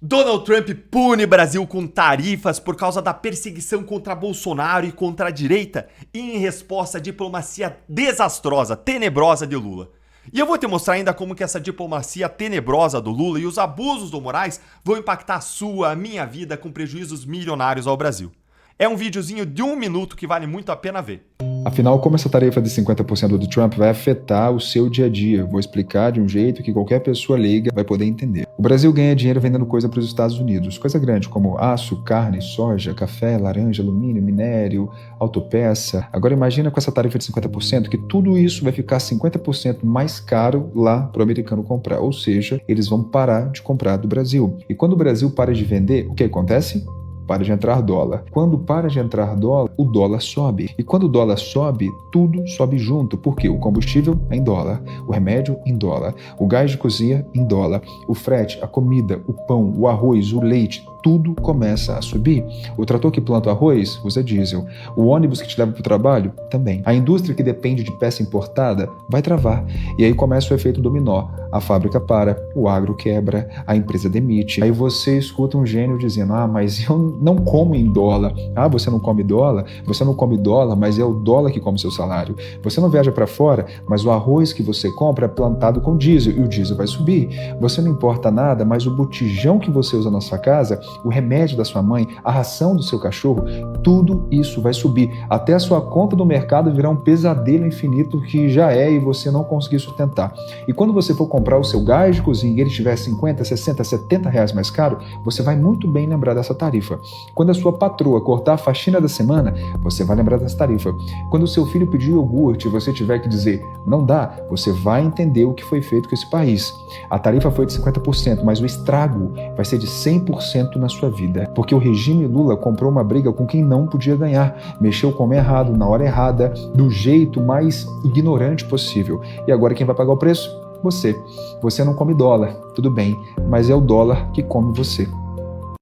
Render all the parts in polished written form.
Donald Trump pune Brasil com tarifas por causa da perseguição contra Bolsonaro e contra a direita, e em resposta à diplomacia desastrosa, tenebrosa de Lula. E eu vou te mostrar ainda como que essa diplomacia tenebrosa do Lula e os abusos do Moraes vão impactar a sua, a minha vida com prejuízos milionários ao Brasil. É um videozinho de 1 minuto que vale muito a pena ver. Afinal, como essa tarifa de 50% do Trump vai afetar o seu dia a dia? Vou explicar de um jeito que qualquer pessoa leiga vai poder entender. O Brasil ganha dinheiro vendendo coisa para os Estados Unidos. Coisa grande como aço, carne, soja, café, laranja, alumínio, minério, autopeça. Agora imagina com essa tarifa de 50% que tudo isso vai ficar 50% mais caro lá para o americano comprar. Ou seja, eles vão parar de comprar do Brasil. E quando o Brasil para de vender, o que acontece? Para de entrar dólar. Quando para de entrar dólar, o dólar sobe. E quando o dólar sobe, tudo sobe junto. Porque o combustível é em dólar, o remédio em dólar, o gás de cozinha em dólar, o frete, a comida, o pão, o arroz, o leite, tudo começa a subir. O trator que planta o arroz usa diesel. O ônibus que te leva para o trabalho também. A indústria que depende de peça importada vai travar. E aí começa o efeito dominó. A fábrica para, o agro quebra, a empresa demite. Aí você escuta um gênio dizendo: ah, mas eu não como em dólar. Ah, você não come dólar? Você não come dólar, mas é o dólar que come seu salário. Você não viaja para fora, mas o arroz que você compra é plantado com diesel e o diesel vai subir. Você não importa nada, mas o botijão que você usa na sua casa, o remédio da sua mãe, a ração do seu cachorro, tudo isso vai subir. Até a sua conta do mercado virar um pesadelo infinito que já é e você não conseguir sustentar. E quando você for comprar o seu gás de cozinha e ele estiver 50, 60, 70 reais mais caro, você vai muito bem lembrar dessa tarifa. Quando a sua patroa cortar a faxina da semana, você vai lembrar dessa tarifa. Quando o seu filho pedir iogurte e você tiver que dizer não dá, você vai entender o que foi feito com esse país. A tarifa foi de 50%, mas o estrago vai ser de 100% na sua vida. Porque o regime Lula comprou uma briga com quem não podia ganhar. Mexeu com o homem errado, na hora errada, do jeito mais ignorante possível. E agora quem vai pagar o preço? Você. Você não come dólar, tudo bem, mas é o dólar que come você.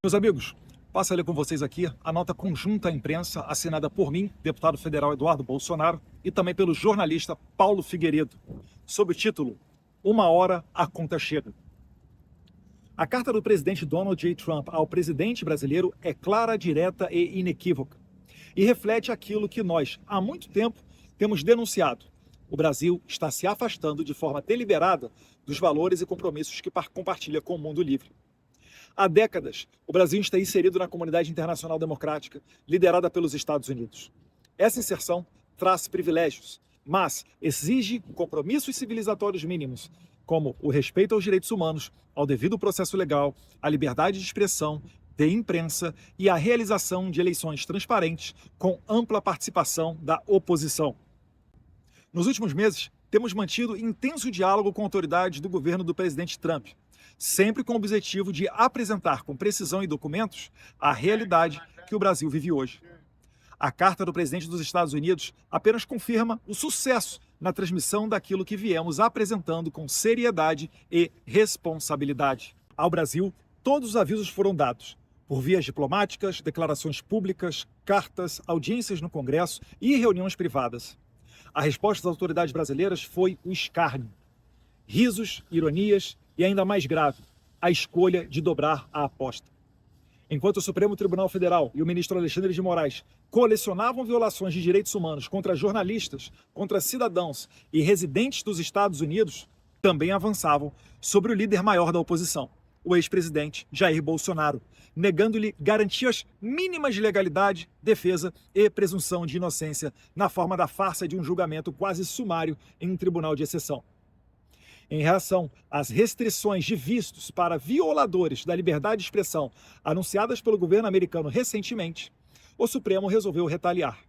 Meus amigos, passo a ler com vocês aqui a nota conjunta à imprensa assinada por mim, deputado federal Eduardo Bolsonaro, e também pelo jornalista Paulo Figueiredo, sob o título "Uma hora a conta chega". A carta do presidente Donald J. Trump ao presidente brasileiro é clara, direta e inequívoca, e reflete aquilo que nós, há muito tempo, temos denunciado. O Brasil está se afastando de forma deliberada dos valores e compromissos que compartilha com o mundo livre. Há décadas, o Brasil está inserido na comunidade internacional democrática, liderada pelos Estados Unidos. Essa inserção traz privilégios, mas exige compromissos civilizatórios mínimos, como o respeito aos direitos humanos, ao devido processo legal, à liberdade de expressão, de imprensa e à realização de eleições transparentes com ampla participação da oposição. Nos últimos meses, temos mantido intenso diálogo com autoridades do governo do presidente Trump, sempre com o objetivo de apresentar com precisão e documentos a realidade que o Brasil vive hoje. A carta do presidente dos Estados Unidos apenas confirma o sucesso na transmissão daquilo que viemos apresentando com seriedade e responsabilidade. Ao Brasil, todos os avisos foram dados, por vias diplomáticas, declarações públicas, cartas, audiências no Congresso e reuniões privadas. A resposta das autoridades brasileiras foi o escárnio. Risos, ironias e, ainda mais grave, a escolha de dobrar a aposta. Enquanto o Supremo Tribunal Federal e o ministro Alexandre de Moraes colecionavam violações de direitos humanos contra jornalistas, contra cidadãos e residentes dos Estados Unidos, também avançavam sobre o líder maior da oposição, o ex-presidente Jair Bolsonaro, negando-lhe garantias mínimas de legalidade, defesa e presunção de inocência na forma da farsa de um julgamento quase sumário em um tribunal de exceção. Em reação às restrições de vistos para violadores da liberdade de expressão anunciadas pelo governo americano recentemente, o Supremo resolveu retaliar.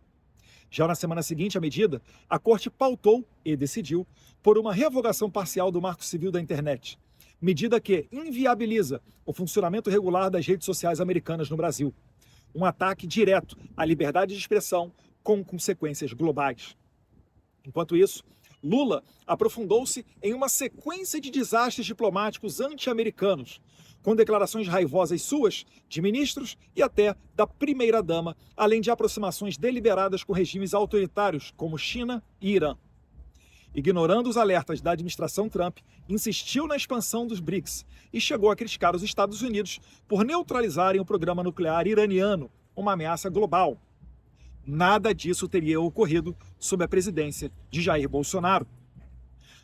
Já na semana seguinte à medida, a Corte pautou e decidiu por uma revogação parcial do Marco Civil da Internet, medida que inviabiliza o funcionamento regular das redes sociais americanas no Brasil. Um ataque direto à liberdade de expressão com consequências globais. Enquanto isso, Lula aprofundou-se em uma sequência de desastres diplomáticos anti-americanos, com declarações raivosas suas, de ministros e até da primeira-dama, além de aproximações deliberadas com regimes autoritários como China e Irã. ignorando os alertas da administração Trump, insistiu na expansão dos BRICS e chegou a criticar os Estados Unidos por neutralizarem o programa nuclear iraniano, uma ameaça global. Nada disso teria ocorrido sob a presidência de Jair Bolsonaro.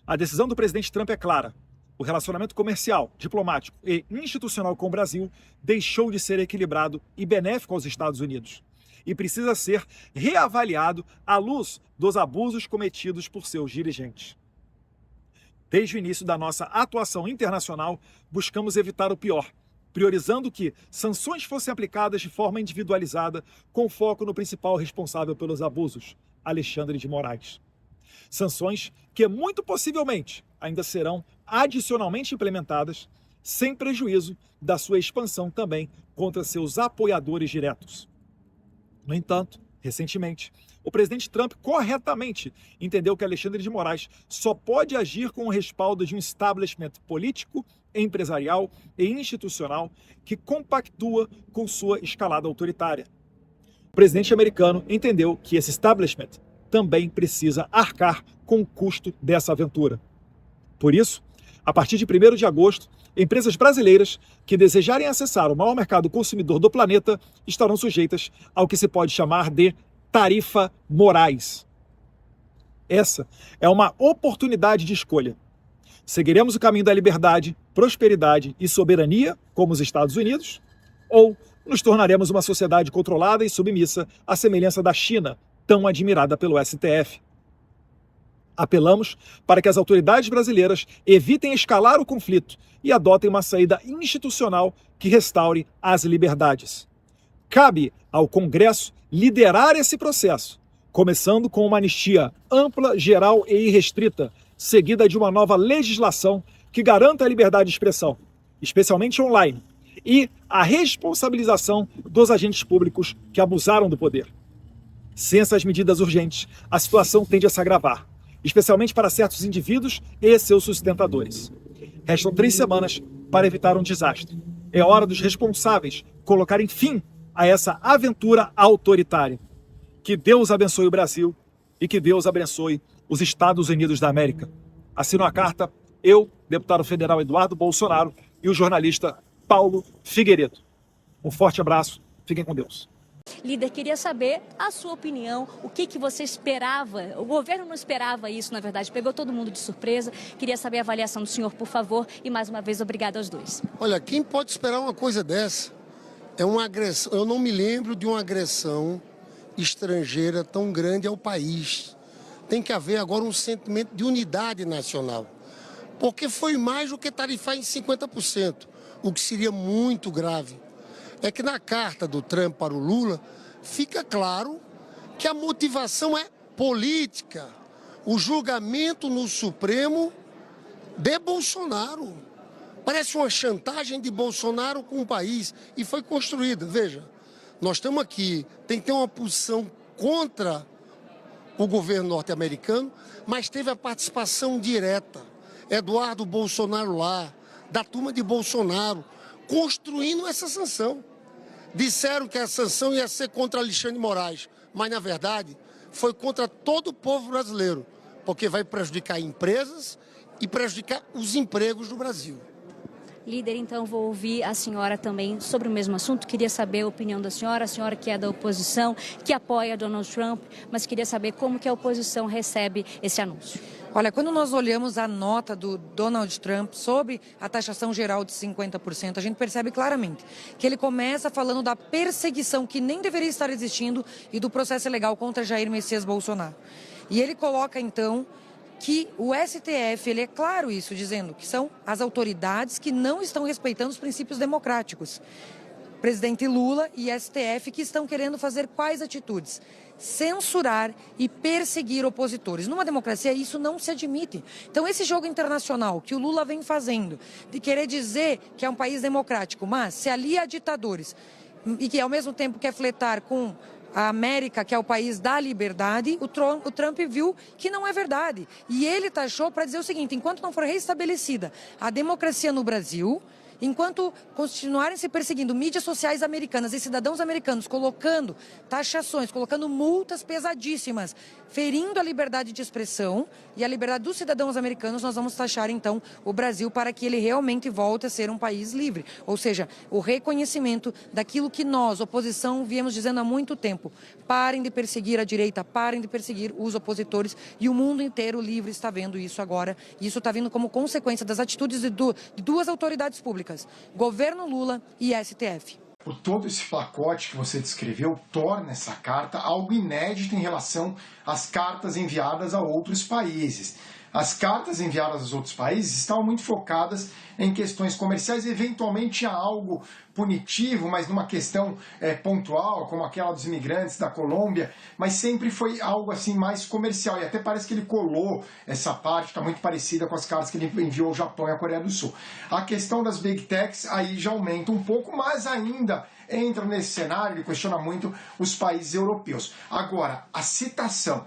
A decisão do presidente Trump é clara. O relacionamento comercial, diplomático e institucional com o Brasil deixou de ser equilibrado e benéfico aos Estados Unidos e precisa ser reavaliado à luz dos abusos cometidos por seus dirigentes. Desde o início da nossa atuação internacional, buscamos evitar o pior, priorizando que sanções fossem aplicadas de forma individualizada, com foco no principal responsável pelos abusos, Alexandre de Moraes. Sanções que, muito possivelmente, ainda serão adicionalmente implementadas, sem prejuízo da sua expansão também contra seus apoiadores diretos. No entanto, recentemente, o presidente Trump corretamente entendeu que Alexandre de Moraes só pode agir com o respaldo de um establishment político, empresarial e institucional que compactua com sua escalada autoritária. O presidente americano entendeu que esse establishment também precisa arcar com o custo dessa aventura. Por isso, a partir de 1º de agosto, empresas brasileiras que desejarem acessar o maior mercado consumidor do planeta estarão sujeitas ao que se pode chamar de tarifa Moraes. Essa é uma oportunidade de escolha. Seguiremos o caminho da liberdade, prosperidade e soberania, como os Estados Unidos, ou nos tornaremos uma sociedade controlada e submissa à semelhança da China, tão admirada pelo STF. Apelamos para que as autoridades brasileiras evitem escalar o conflito e adotem uma saída institucional que restaure as liberdades. Cabe ao Congresso liderar esse processo, começando com uma anistia ampla, geral e irrestrita, seguida de uma nova legislação que garanta a liberdade de expressão, especialmente online, e a responsabilização dos agentes públicos que abusaram do poder. Sem essas medidas urgentes, a situação tende a se agravar, especialmente para certos indivíduos e seus sustentadores. Restam 3 semanas para evitar um desastre. É hora dos responsáveis colocarem fim a essa aventura autoritária. Que Deus abençoe o Brasil e que Deus abençoe os Estados Unidos da América. Assino a carta eu, deputado federal Eduardo Bolsonaro, e o jornalista Paulo Figueiredo. Um forte abraço, fiquem com Deus. Líder, queria saber a sua opinião, o que você esperava? O governo não esperava isso, na verdade, pegou todo mundo de surpresa. Queria saber a avaliação do senhor, por favor, e mais uma vez, obrigado aos dois. Olha, quem pode esperar uma coisa dessa? É uma agressão. Eu não me lembro de uma agressão estrangeira tão grande ao país. Tem que haver agora um sentimento de unidade nacional, porque foi mais do que tarifar em 50%, o que seria muito grave. É que na carta do Trump para o Lula, fica claro que a motivação é política. O julgamento no Supremo de Bolsonaro. Parece uma chantagem de Bolsonaro com o país e foi construída. Veja, nós estamos aqui, tem que ter uma posição contra o governo norte-americano, mas teve a participação direta. Eduardo Bolsonaro lá, da turma de Bolsonaro, construindo essa sanção. Disseram que a sanção ia ser contra Alexandre de Moraes, mas, na verdade, foi contra todo o povo brasileiro, porque vai prejudicar empresas e prejudicar os empregos do Brasil. Líder, então vou ouvir a senhora também sobre o mesmo assunto. Queria saber a opinião da senhora, a senhora que é da oposição, que apoia Donald Trump, mas queria saber como que a oposição recebe esse anúncio. Olha, quando nós olhamos a nota do Donald Trump sobre a taxação geral de 50%, a gente percebe claramente que ele começa falando da perseguição que nem deveria estar existindo e do processo legal contra Jair Messias Bolsonaro. E ele coloca, então, que o STF, ele é claro isso, dizendo que são as autoridades que não estão respeitando os princípios democráticos. Presidente Lula e STF que estão querendo fazer quais atitudes? Censurar e perseguir opositores. Numa democracia isso não se admite. Então esse jogo internacional que o Lula vem fazendo, de querer dizer que é um país democrático, mas se alia a ditadores e que ao mesmo tempo quer fletar com a América, que é o país da liberdade, o Trump viu que não é verdade. E ele taxou para dizer o seguinte: enquanto não for restabelecida a democracia no Brasil, Enquanto continuarem se perseguindo mídias sociais americanas e cidadãos americanos, colocando taxações, colocando multas pesadíssimas, ferindo a liberdade de expressão e a liberdade dos cidadãos americanos, nós vamos taxar então o Brasil para que ele realmente volte a ser um país livre. Ou seja, o reconhecimento daquilo que nós, oposição, viemos dizendo há muito tempo. Parem de perseguir a direita, parem de perseguir os opositores, e o mundo inteiro livre está vendo isso agora. E isso está vindo como consequência das atitudes de duas autoridades públicas, governo Lula e STF. Por todo esse pacote que você descreveu, torna essa carta algo inédito em relação às cartas enviadas a outros países. As cartas enviadas aos outros países estavam muito focadas em questões comerciais, eventualmente há algo punitivo, mas numa questão pontual, como aquela dos imigrantes da Colômbia, mas sempre foi algo assim mais comercial, e até parece que ele colou essa parte, está muito parecida com as cartas que ele enviou ao Japão e à Coreia do Sul. A questão das Big Techs aí já aumenta um pouco, mas ainda entra nesse cenário, ele questiona muito os países europeus. Agora, a citação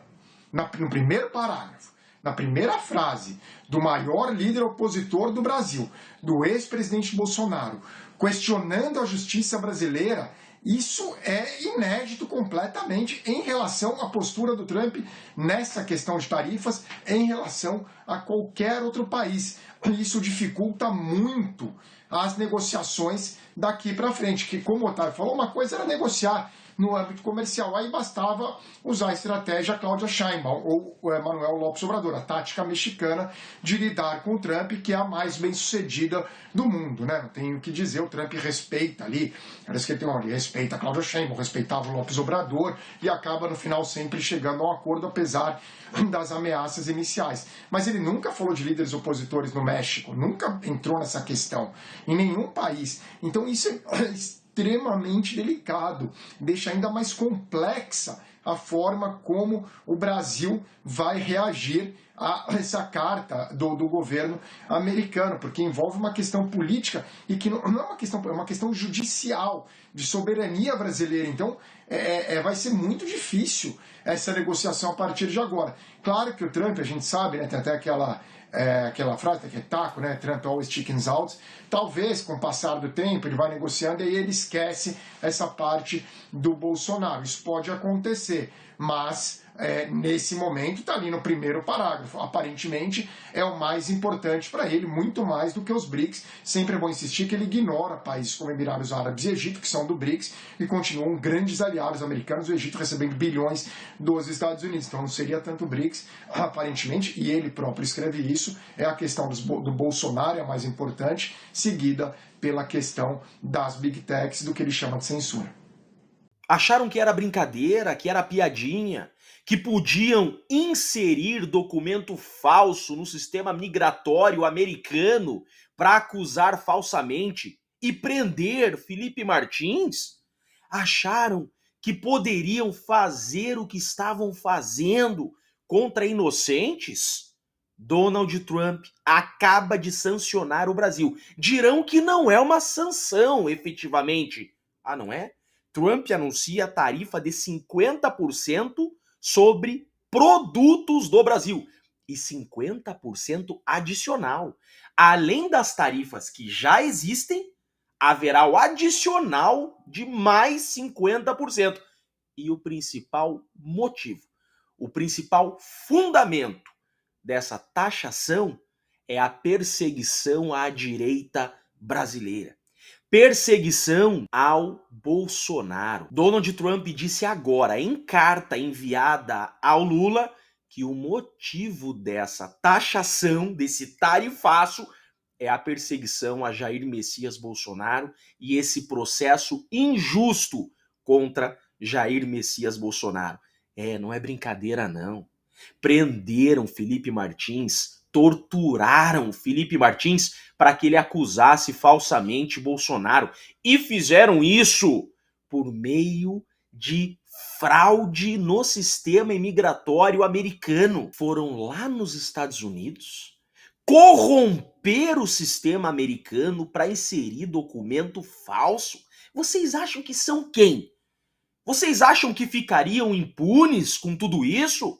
no primeiro parágrafo, na primeira frase do maior líder opositor do Brasil, do ex-presidente Bolsonaro, questionando a justiça brasileira, isso é inédito completamente em relação à postura do Trump nessa questão de tarifas em relação a qualquer outro país. Isso dificulta muito as negociações daqui para frente, que, como o Otávio falou, uma coisa era negociar no âmbito comercial, aí bastava usar a estratégia Cláudia Sheinbaum ou Manuel Lopes Obrador, a tática mexicana de lidar com o Trump, que é a mais bem-sucedida do mundo, né? Não tenho o que dizer, o Trump respeita ali, parece que ele respeita a Cláudia Sheinbaum, respeitava o Lopes Obrador e acaba no final sempre chegando a um acordo, apesar das ameaças iniciais. Mas ele nunca falou de líderes opositores no México, nunca entrou nessa questão em nenhum país. Então isso é extremamente delicado, deixa ainda mais complexa a forma como o Brasil vai reagir a essa carta do governo americano, porque envolve uma questão política e que não é uma questão, é uma questão judicial, de soberania brasileira. Então vai ser muito difícil essa negociação a partir de agora. Claro que o Trump, a gente sabe, né, tem até aquela frase que é taco, né? Trump always chickens out. Talvez, com o passar do tempo, ele vai negociando e aí ele esquece essa parte do Bolsonaro. Isso pode acontecer, mas nesse momento está ali no primeiro parágrafo. Aparentemente é o mais importante para ele, muito mais do que os BRICS. Sempre é bom insistir que ele ignora países como Emirados Árabes e Egito, que são do BRICS, e continuam grandes aliados americanos, o Egito recebendo bilhões dos Estados Unidos. Então não seria tanto o BRICS, aparentemente, e ele próprio escreve isso, é a questão do Bolsonaro, é a mais importante, seguida pela questão das Big Techs, do que ele chama de censura. Acharam que era brincadeira, que era piadinha, que podiam inserir documento falso no sistema migratório americano para acusar falsamente e prender Felipe Martins? Acharam que poderiam fazer o que estavam fazendo contra inocentes? Donald Trump acaba de sancionar o Brasil. Dirão que não é uma sanção, efetivamente. Ah, não é? Trump anuncia tarifa de 50% sobre produtos do Brasil e 50% adicional. Além das tarifas que já existem, haverá o adicional de mais 50%. E o principal motivo, o principal fundamento dessa taxação é a perseguição à direita brasileira. Perseguição ao Bolsonaro. Donald Trump disse agora, em carta enviada ao Lula, que o motivo dessa taxação, desse tarifaço, é a perseguição a Jair Messias Bolsonaro e esse processo injusto contra Jair Messias Bolsonaro. Não é brincadeira, não. Prenderam Felipe Martins, torturaram Felipe Martins para que ele acusasse falsamente Bolsonaro. E fizeram isso por meio de fraude no sistema imigratório americano. Foram lá nos Estados Unidos corromper o sistema americano para inserir documento falso. Vocês acham que são quem? Vocês acham que ficariam impunes com tudo isso?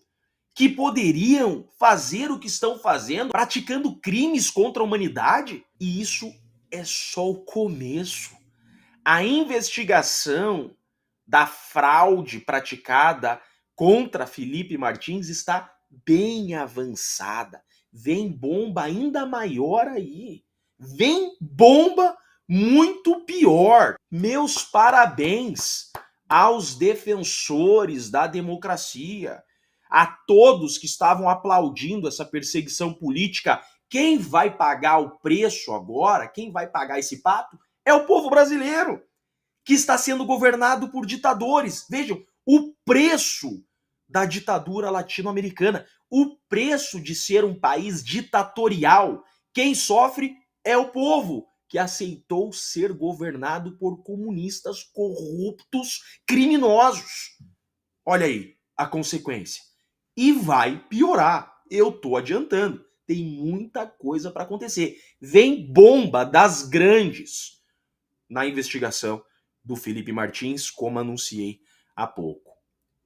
Que poderiam fazer o que estão fazendo, praticando crimes contra a humanidade? E isso é só o começo. A investigação da fraude praticada contra Felipe Martins está bem avançada. Vem bomba ainda maior aí. Vem bomba muito pior. Meus parabéns aos defensores da democracia, a todos que estavam aplaudindo essa perseguição política. Quem vai pagar o preço agora, quem vai pagar esse pato, é o povo brasileiro, que está sendo governado por ditadores. Vejam, o preço da ditadura latino-americana, o preço de ser um país ditatorial. Quem sofre é o povo, que aceitou ser governado por comunistas corruptos, criminosos. Olha aí a consequência. E vai piorar. Eu tô adiantando. Tem muita coisa para acontecer. Vem bomba das grandes na investigação do Felipe Martins, como anunciei há pouco.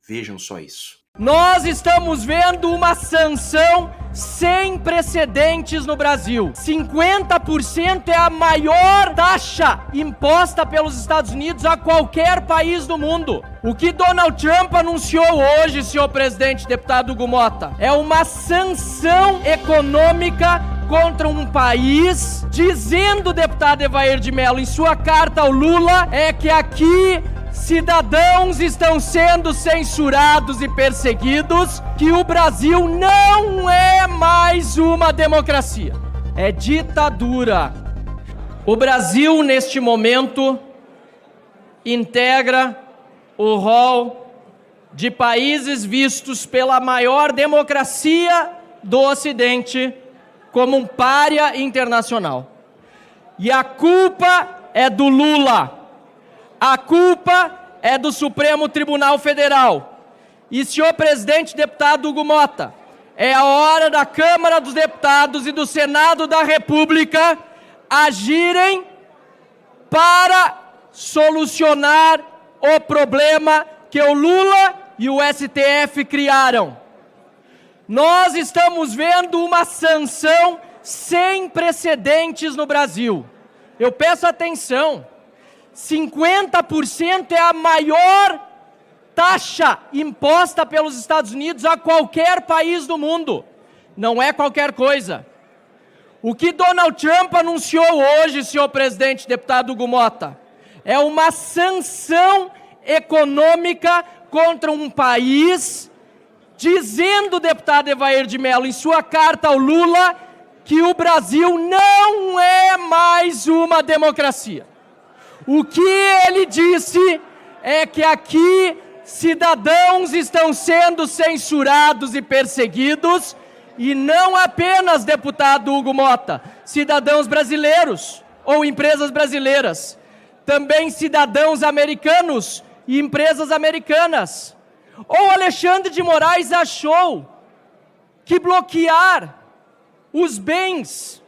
Vejam só isso. Nós estamos vendo uma sanção sem precedentes no Brasil. 50% é a maior taxa imposta pelos Estados Unidos a qualquer país do mundo. O que Donald Trump anunciou hoje, senhor presidente, deputado Hugo Mota, é uma sanção econômica contra um país, dizendo, deputado Evair de Mello, em sua carta ao Lula, é que aqui cidadãos estão sendo censurados e perseguidos, que o Brasil não é mais uma democracia, é ditadura. O Brasil, neste momento, integra o rol de países vistos pela maior democracia do Ocidente como um pária internacional. E a culpa é do Lula. A culpa é do Supremo Tribunal Federal. E, senhor presidente, deputado Hugo Mota, é a hora da Câmara dos Deputados e do Senado da República agirem para solucionar o problema que o Lula e o STF criaram. Nós estamos vendo uma sanção sem precedentes no Brasil. Eu peço atenção. 50% é a maior taxa imposta pelos Estados Unidos a qualquer país do mundo. Não é qualquer coisa. O que Donald Trump anunciou hoje, senhor presidente, deputado Hugo Mota, é uma sanção econômica contra um país, dizendo, deputado Evair de Mello, em sua carta ao Lula, que o Brasil não é mais uma democracia. O que ele disse é que aqui cidadãos estão sendo censurados e perseguidos, e não apenas, deputado Hugo Mota, cidadãos brasileiros ou empresas brasileiras, também cidadãos americanos e empresas americanas. Ou Alexandre de Moraes achou que bloquear os bens,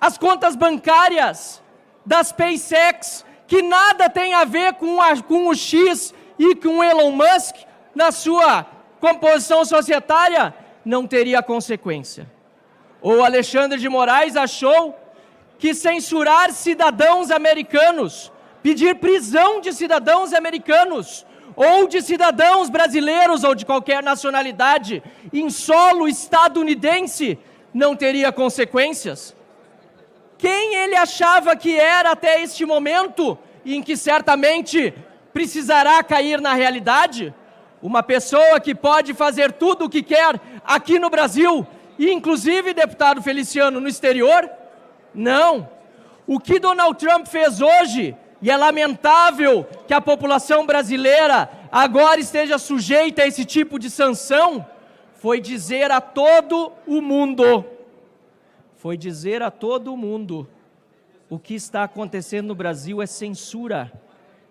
as contas bancárias da SpaceX, que nada tem a ver com o X e com o Elon Musk na sua composição societária, não teria consequência. Ou Alexandre de Moraes achou que censurar cidadãos americanos, pedir prisão de cidadãos americanos, ou de cidadãos brasileiros ou de qualquer nacionalidade em solo estadunidense, não teria consequências? Quem ele achava que era até este momento, em que certamente precisará cair na realidade? Uma pessoa que pode fazer tudo o que quer aqui no Brasil, e inclusive, deputado Feliciano, no exterior? Não. O que Donald Trump fez hoje, e é lamentável que a população brasileira agora esteja sujeita a esse tipo de sanção, foi dizer a todo o mundo, o que está acontecendo no Brasil é censura,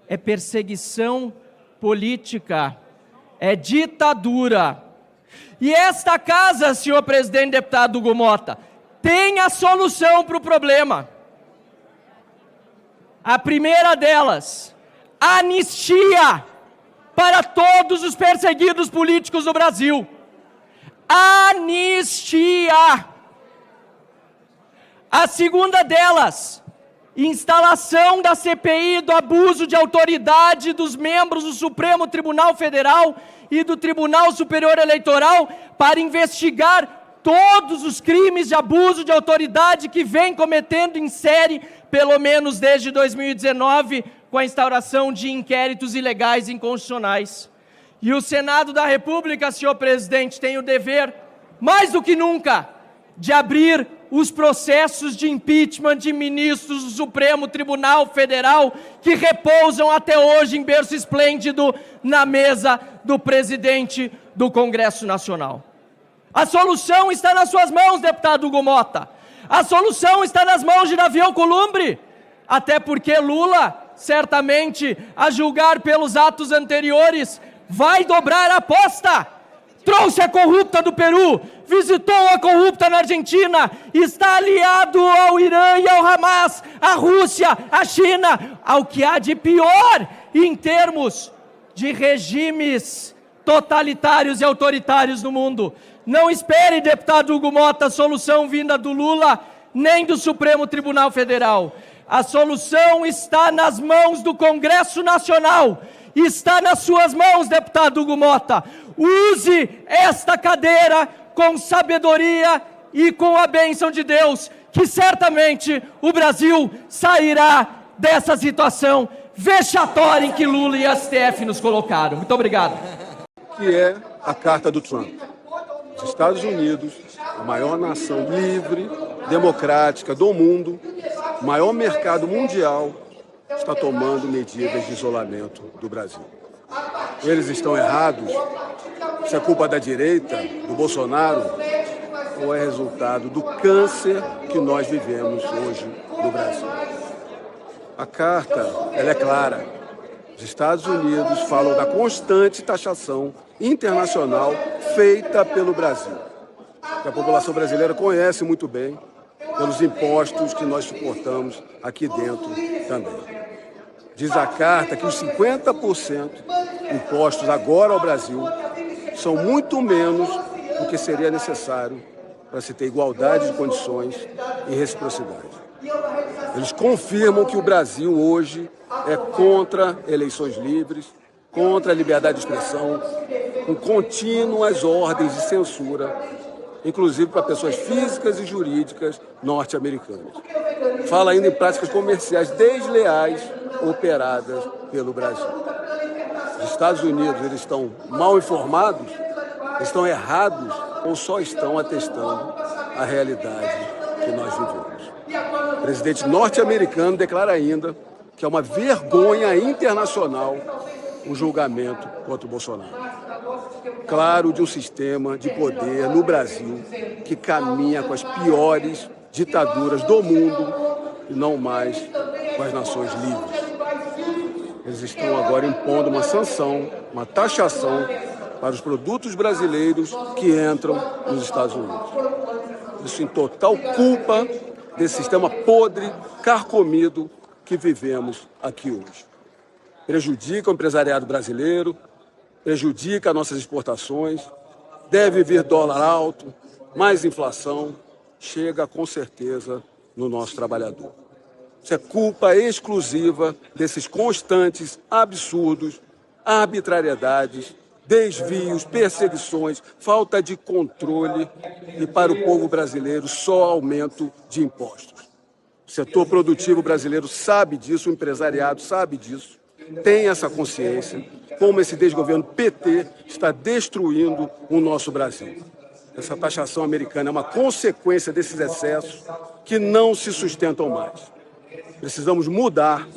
é perseguição política, é ditadura. E esta casa, senhor presidente, deputado Hugo Mota, tem a solução para o problema. A primeira delas, anistia para todos os perseguidos políticos do Brasil. Anistia. A segunda delas, instalação da CPI do abuso de autoridade dos membros do Supremo Tribunal Federal e do Tribunal Superior Eleitoral para investigar todos os crimes de abuso de autoridade que vem cometendo em série, pelo menos desde 2019, com a instauração de inquéritos ilegais e inconstitucionais. E o Senado da República, senhor presidente, tem o dever, mais do que nunca, de abrir os processos de impeachment de ministros do Supremo Tribunal Federal que repousam até hoje em berço esplêndido na mesa do presidente do Congresso Nacional. A solução está nas suas mãos, deputado Hugo Mota. A solução está nas mãos de Davi Alcolumbre. Até porque Lula, certamente, a julgar pelos atos anteriores, vai dobrar a aposta. Trouxe a corrupta do Peru, visitou a corrupta na Argentina, está aliado ao Irã e ao Hamas, à Rússia, à China, ao que há de pior em termos de regimes totalitários e autoritários no mundo. Não espere, deputado Hugo Mota, solução vinda do Lula, nem do Supremo Tribunal Federal. A solução está nas mãos do Congresso Nacional. Está nas suas mãos, deputado Hugo Mota. Use esta cadeira com sabedoria e com a bênção de Deus, que certamente o Brasil sairá dessa situação vexatória em que Lula e a STF nos colocaram. Muito obrigado. Que é a Carta do Trump. Os Estados Unidos, a maior nação livre, democrática do mundo, o maior mercado mundial, está tomando medidas de isolamento do Brasil. Eles estão errados? Se é culpa da direita, do Bolsonaro, ou é resultado do câncer que nós vivemos hoje no Brasil? A carta, ela é clara. Os Estados Unidos falam da constante taxação internacional feita pelo Brasil, que a população brasileira conhece muito bem, pelos impostos que nós suportamos aqui dentro também. Diz a carta que os 50% impostos agora ao Brasil são muito menos do que seria necessário para se ter igualdade de condições e reciprocidade. Eles confirmam que o Brasil hoje é contra eleições livres, contra a liberdade de expressão, com contínuas ordens de censura, inclusive para pessoas físicas e jurídicas norte-americanas. Fala ainda em práticas comerciais desleais operadas pelo Brasil. Os Estados Unidos, eles estão mal informados, estão errados ou só estão atestando a realidade que nós vivemos. O presidente norte-americano declara ainda que é uma vergonha internacional o julgamento contra o Bolsonaro. Claro, de um sistema de poder no Brasil que caminha com as piores ditaduras do mundo e não mais com as nações livres. Eles estão agora impondo uma sanção, uma taxação para os produtos brasileiros que entram nos Estados Unidos. Isso em total culpa desse sistema podre, carcomido que vivemos aqui hoje. Prejudica o empresariado brasileiro, prejudica nossas exportações, deve vir dólar alto, mais inflação, chega com certeza no nosso trabalhador. Isso é culpa exclusiva desses constantes absurdos, arbitrariedades, desvios, perseguições, falta de controle e para o povo brasileiro só aumento de impostos. O setor produtivo brasileiro sabe disso, o empresariado sabe disso, tem essa consciência, como esse desgoverno PT está destruindo o nosso Brasil. Essa taxação americana é uma consequência desses excessos que não se sustentam mais. Precisamos mudar,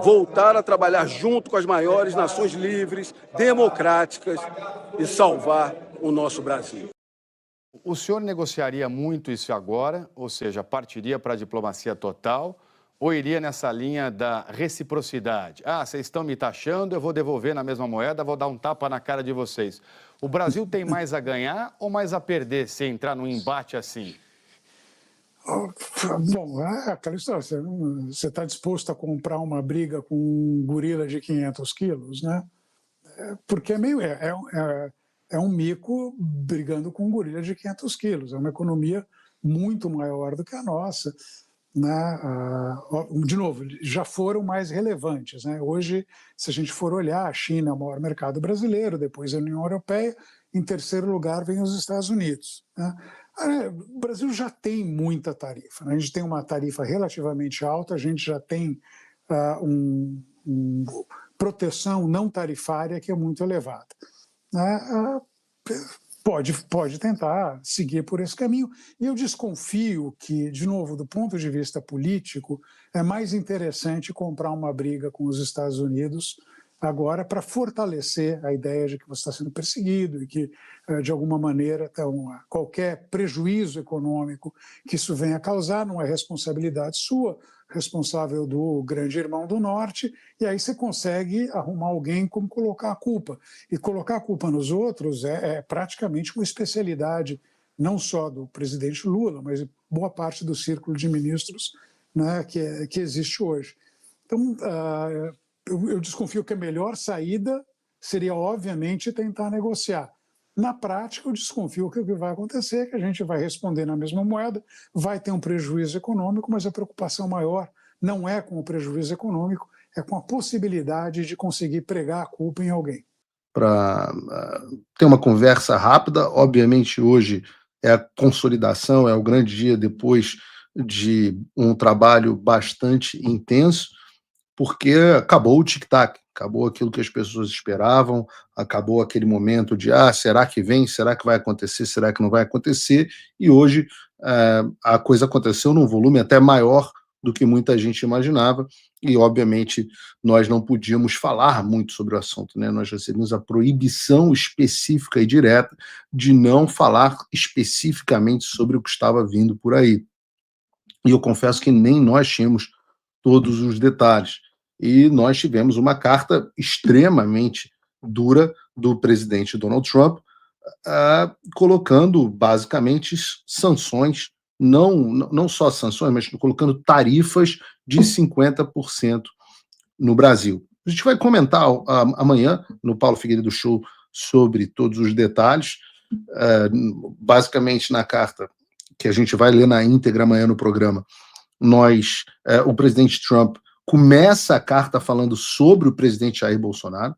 voltar a trabalhar junto com as maiores nações livres, democráticas e salvar o nosso Brasil. O senhor negociaria muito isso agora, ou seja, partiria para a diplomacia total, ou iria nessa linha da reciprocidade? Ah, vocês estão me taxando, eu vou devolver na mesma moeda, vou dar um tapa na cara de vocês. O Brasil tem mais a ganhar ou mais a perder se entrar num embate assim? Bom, é aquela história, você está disposto a comprar uma briga com um gorila de 500 quilos, né? Porque é um mico brigando com um gorila de 500 quilos, é uma economia muito maior do que a nossa, né? De novo, já foram mais relevantes, né? Hoje, se a gente for olhar, a China é o maior mercado brasileiro, depois a União Europeia, em terceiro lugar vem os Estados Unidos, né? O Brasil já tem muita tarifa, né? A gente tem uma tarifa relativamente alta, a gente já tem proteção não tarifária que é muito elevada, né? Pode tentar seguir por esse caminho. E eu desconfio que, de novo, do ponto de vista político, é mais interessante comprar uma briga com os Estados Unidos agora para fortalecer a ideia de que você está sendo perseguido e que, de alguma maneira, então, qualquer prejuízo econômico que isso venha a causar não é responsabilidade sua, responsável do grande irmão do norte, e aí você consegue arrumar alguém como colocar a culpa. E colocar a culpa nos outros é praticamente uma especialidade não só do presidente Lula, mas de boa parte do círculo de ministros, né, que existe hoje. Então, eu desconfio que a melhor saída seria, obviamente, tentar negociar. Na prática, eu desconfio que o que vai acontecer é que a gente vai responder na mesma moeda, vai ter um prejuízo econômico, mas a preocupação maior não é com o prejuízo econômico, é com a possibilidade de conseguir pregar a culpa em alguém. Para ter uma conversa rápida, obviamente hoje é a consolidação, é o grande dia depois de um trabalho bastante intenso, porque acabou o tic-tac, acabou aquilo que as pessoas esperavam, acabou aquele momento de será que vem, será que vai acontecer, será que não vai acontecer, e hoje a coisa aconteceu num volume até maior do que muita gente imaginava, e obviamente nós não podíamos falar muito sobre o assunto, né? Nós recebemos a proibição específica e direta de não falar especificamente sobre o que estava vindo por aí. E eu confesso que nem nós tínhamos todos os detalhes. E nós tivemos uma carta extremamente dura do presidente Donald Trump, colocando basicamente sanções, não só sanções, mas colocando tarifas de 50% no Brasil. A gente vai comentar amanhã no Paulo Figueiredo Show sobre todos os detalhes. Basicamente, na carta que a gente vai ler na íntegra amanhã no programa, o presidente Trump começa a carta falando sobre o presidente Jair Bolsonaro,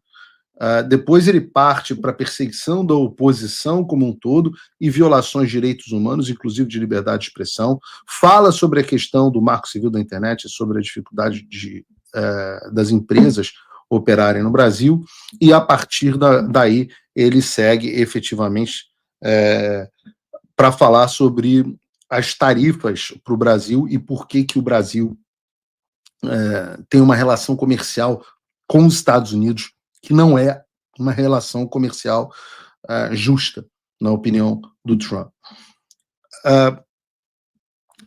depois ele parte para a perseguição da oposição como um todo e violações de direitos humanos, inclusive de liberdade de expressão, fala sobre a questão do marco civil da internet, sobre a dificuldade das empresas operarem no Brasil, e a partir daí ele segue efetivamente para falar sobre as tarifas para o Brasil e por que o Brasil tem uma relação comercial com os Estados Unidos que não é uma relação comercial justa, na opinião do Trump.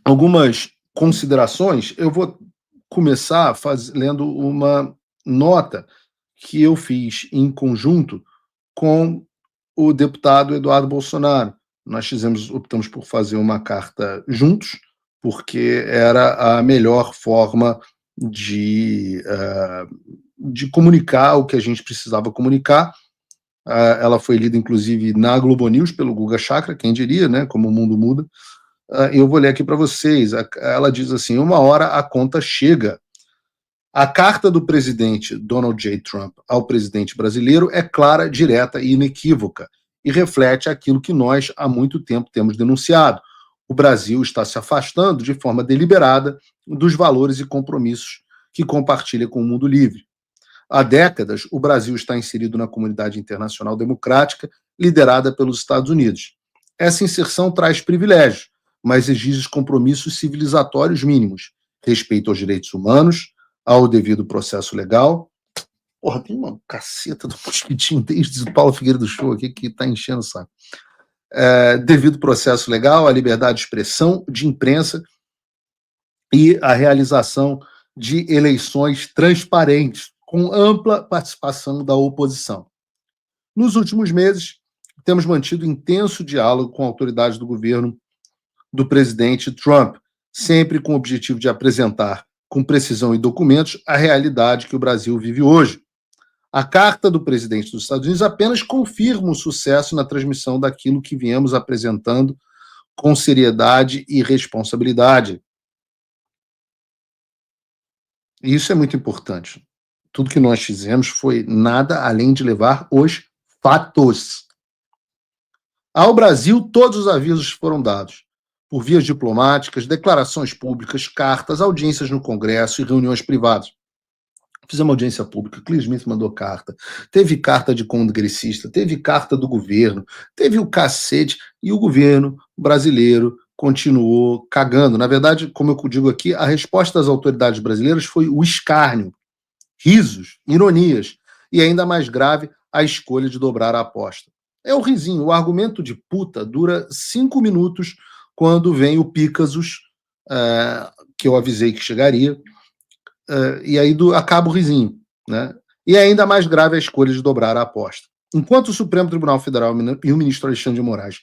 Algumas considerações, eu vou começar lendo uma nota que eu fiz em conjunto com o deputado Eduardo Bolsonaro. Nós optamos por fazer uma carta juntos, porque era a melhor forma de comunicar o que a gente precisava comunicar. Ela foi lida, inclusive, na Globo News pelo Guga Chakra, quem diria, né, como o mundo muda. Eu vou ler aqui para vocês. Ela diz assim: uma hora a conta chega. A carta do presidente Donald J. Trump ao presidente brasileiro é clara, direta e inequívoca, e reflete aquilo que nós há muito tempo temos denunciado. O Brasil está se afastando de forma deliberada dos valores e compromissos que compartilha com o mundo livre. Há décadas, o Brasil está inserido na comunidade internacional democrática, liderada pelos Estados Unidos. Essa inserção traz privilégios, mas exige compromissos civilizatórios mínimos, respeito aos direitos humanos, ao devido processo legal. Porra, tem uma caceta do mosquitinho desde o Paulo Figueiredo Show aqui que está enchendo o saco. Devido processo legal, a liberdade de expressão, de imprensa e a realização de eleições transparentes, com ampla participação da oposição. Nos últimos meses, temos mantido intenso diálogo com autoridades do governo do presidente Trump, sempre com o objetivo de apresentar com precisão e documentos a realidade que o Brasil vive hoje. A carta do presidente dos Estados Unidos apenas confirma o sucesso na transmissão daquilo que viemos apresentando com seriedade e responsabilidade. E isso é muito importante. Tudo que nós fizemos foi nada além de levar os fatos. Ao Brasil, todos os avisos foram dados, por vias diplomáticas, declarações públicas, cartas, audiências no Congresso e reuniões privadas. Fizemos audiência pública, Clear Smith mandou carta, teve carta de congressista, teve carta do governo, teve o cacete, e o governo brasileiro continuou cagando. Na verdade, como eu digo aqui, a resposta das autoridades brasileiras foi o escárnio, risos, ironias, e ainda mais grave, a escolha de dobrar a aposta. É o risinho, o argumento de puta dura 5 minutos quando vem o Picasus, que eu avisei que chegaria, e aí acaba o risinho, né? E ainda mais grave a escolha de dobrar a aposta. Enquanto o Supremo Tribunal Federal e o ministro Alexandre de Moraes